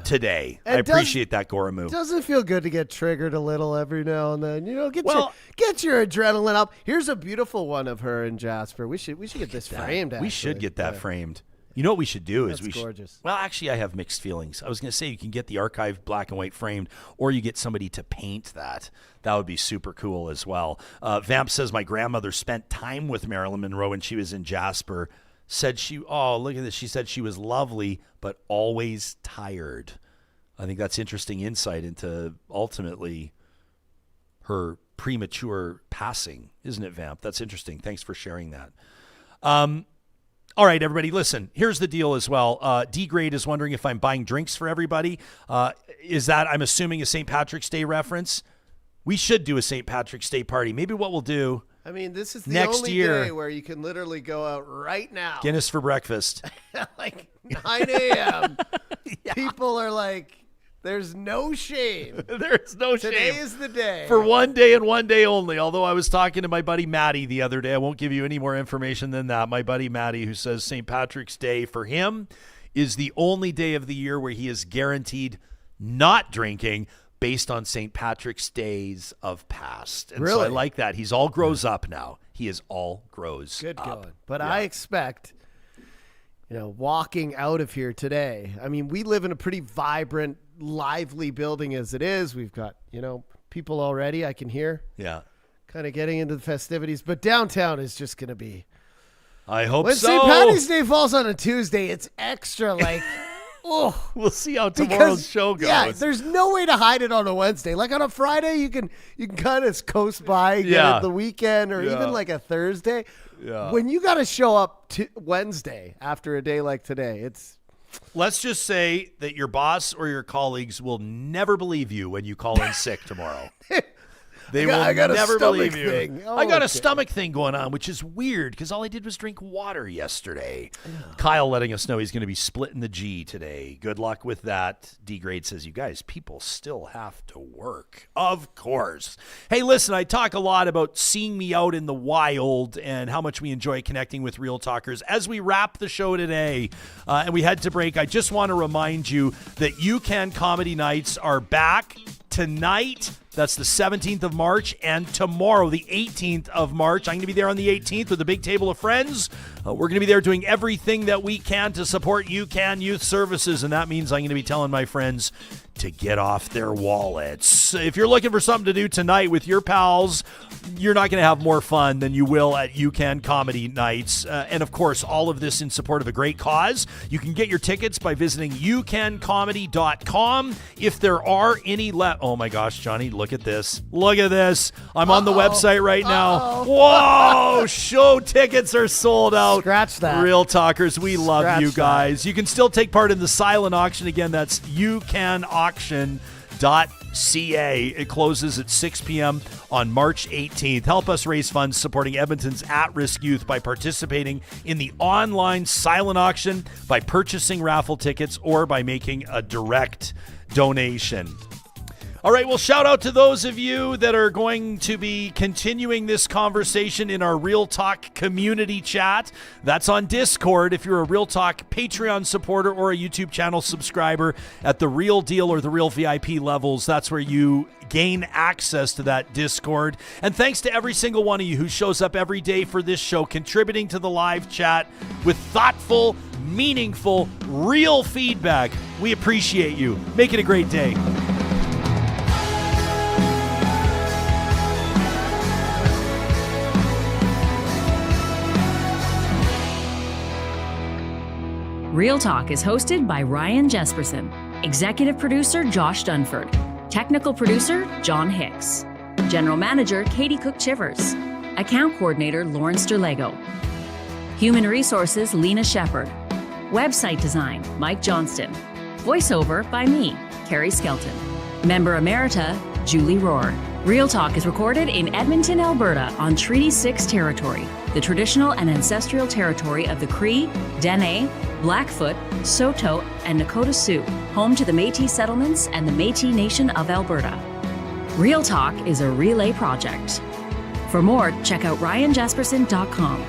today. And I appreciate that Gora move. Doesn't feel good to get triggered a little every now and then. Get your adrenaline up. Here's a beautiful one of her and Jasper. We should get this framed. We should get that framed. You know what we should do is That's gorgeous. Well, actually, I have mixed feelings. I was going to say you can get the archive black and white framed, or you get somebody to paint that. That would be super cool as well. Vamp says my grandmother spent time with Marilyn Monroe when she was in Jasper. Look at this. She said she was lovely, but always tired. I think that's interesting insight into ultimately her premature passing, isn't it, Vamp? That's interesting. Thanks for sharing that. All right, everybody, listen, here's the deal as well. D-Grade is wondering if I'm buying drinks for everybody. Is that, I'm assuming, a St. Patrick's Day reference? We should do a St. Patrick's Day party. Maybe what we'll do I mean, this is the next only year, day where you can literally go out right now. Guinness for breakfast. Like 9 a.m. People are like, there's no shame. There's no shame. Today is the day. For one day and one day only. Although I was talking to my buddy Matty the other day. I won't give you any more information than that. My buddy Matty, who says St. Patrick's Day for him is the only day of the year where he is guaranteed not drinking based on St. Patrick's Days of past. And so I like that. He's all grows up now. He is all grows Good up. going. But I expect, walking out of here today, I mean, we live in a pretty vibrant, lively building as it is. We've got, people already I can hear. Yeah. Kind of getting into the festivities. But downtown is just going to be. I hope when so. St. Patty's Day falls on a Tuesday, it's extra like, oh. We'll see how tomorrow's show goes. Yeah, there's no way to hide it on a Wednesday. Like on a Friday, you can kind of coast by, get it the weekend, or even like a Thursday. Yeah. When you got to show up to Wednesday after a day like today, it's. Let's just say that your boss or your colleagues will never believe you when you call in sick tomorrow. They will never believe you. Oh, I got a stomach thing going on, which is weird because all I did was drink water yesterday. Kyle letting us know he's going to be splitting the G today. Good luck with that. D-Grade says, you guys, people still have to work. Of course. Hey, listen, I talk a lot about seeing me out in the wild and how much we enjoy connecting with Real Talkers. As we wrap the show today and we head to break, I just want to remind you that You Can Comedy Nights are back tonight. That's the 17th of March, and tomorrow, the 18th of March. I'm going to be there on the 18th with a big table of friends. We're going to be there doing everything that we can to support UCAN Youth Services, and that means I'm going to be telling my friends to get off their wallets. If you're looking for something to do tonight with your pals, you're not going to have more fun than you will at UCAN Comedy Nights. And of course, all of this in support of a great cause. You can get your tickets by visiting ucancomedy.com. If there are any left, oh my gosh, Johnny, look at this. Look at this. I'm on the website right now. Whoa, show tickets are sold out. Scratch that. Real Talkers, we love Scratch you guys. that. You can still take part in the silent auction. Again, that's ucanauction.ca. It closes at 6 p.m. on March 18th. Help us raise funds supporting Edmonton's at-risk youth by participating in the online silent auction, by purchasing raffle tickets, or by making a direct donation. All right, well, shout out to those of you that are going to be continuing this conversation in our Real Talk community chat. That's on Discord. If you're a Real Talk Patreon supporter or a YouTube channel subscriber at the Real Deal or the Real VIP levels, that's where you gain access to that Discord. And thanks to every single one of you who shows up every day for this show, contributing to the live chat with thoughtful, meaningful, real feedback. We appreciate you. Make it a great day. Real Talk is hosted by Ryan Jesperson, executive producer Josh Dunford, technical producer John Hicks, general manager Katie Cook-Chivers, account coordinator Lawrence Derlego, human resources Lena Shepard, website design Mike Johnston, voiceover by me, Carrie Skelton, member emerita Julie Rohr. Real Talk is recorded in Edmonton, Alberta on Treaty 6 territory, the traditional and ancestral territory of the Cree, Dene, Blackfoot, Saulteaux, and Nakota Sioux, home to the Métis settlements and the Métis Nation of Alberta. Real Talk is a relay project. For more, check out ryanjesperson.com.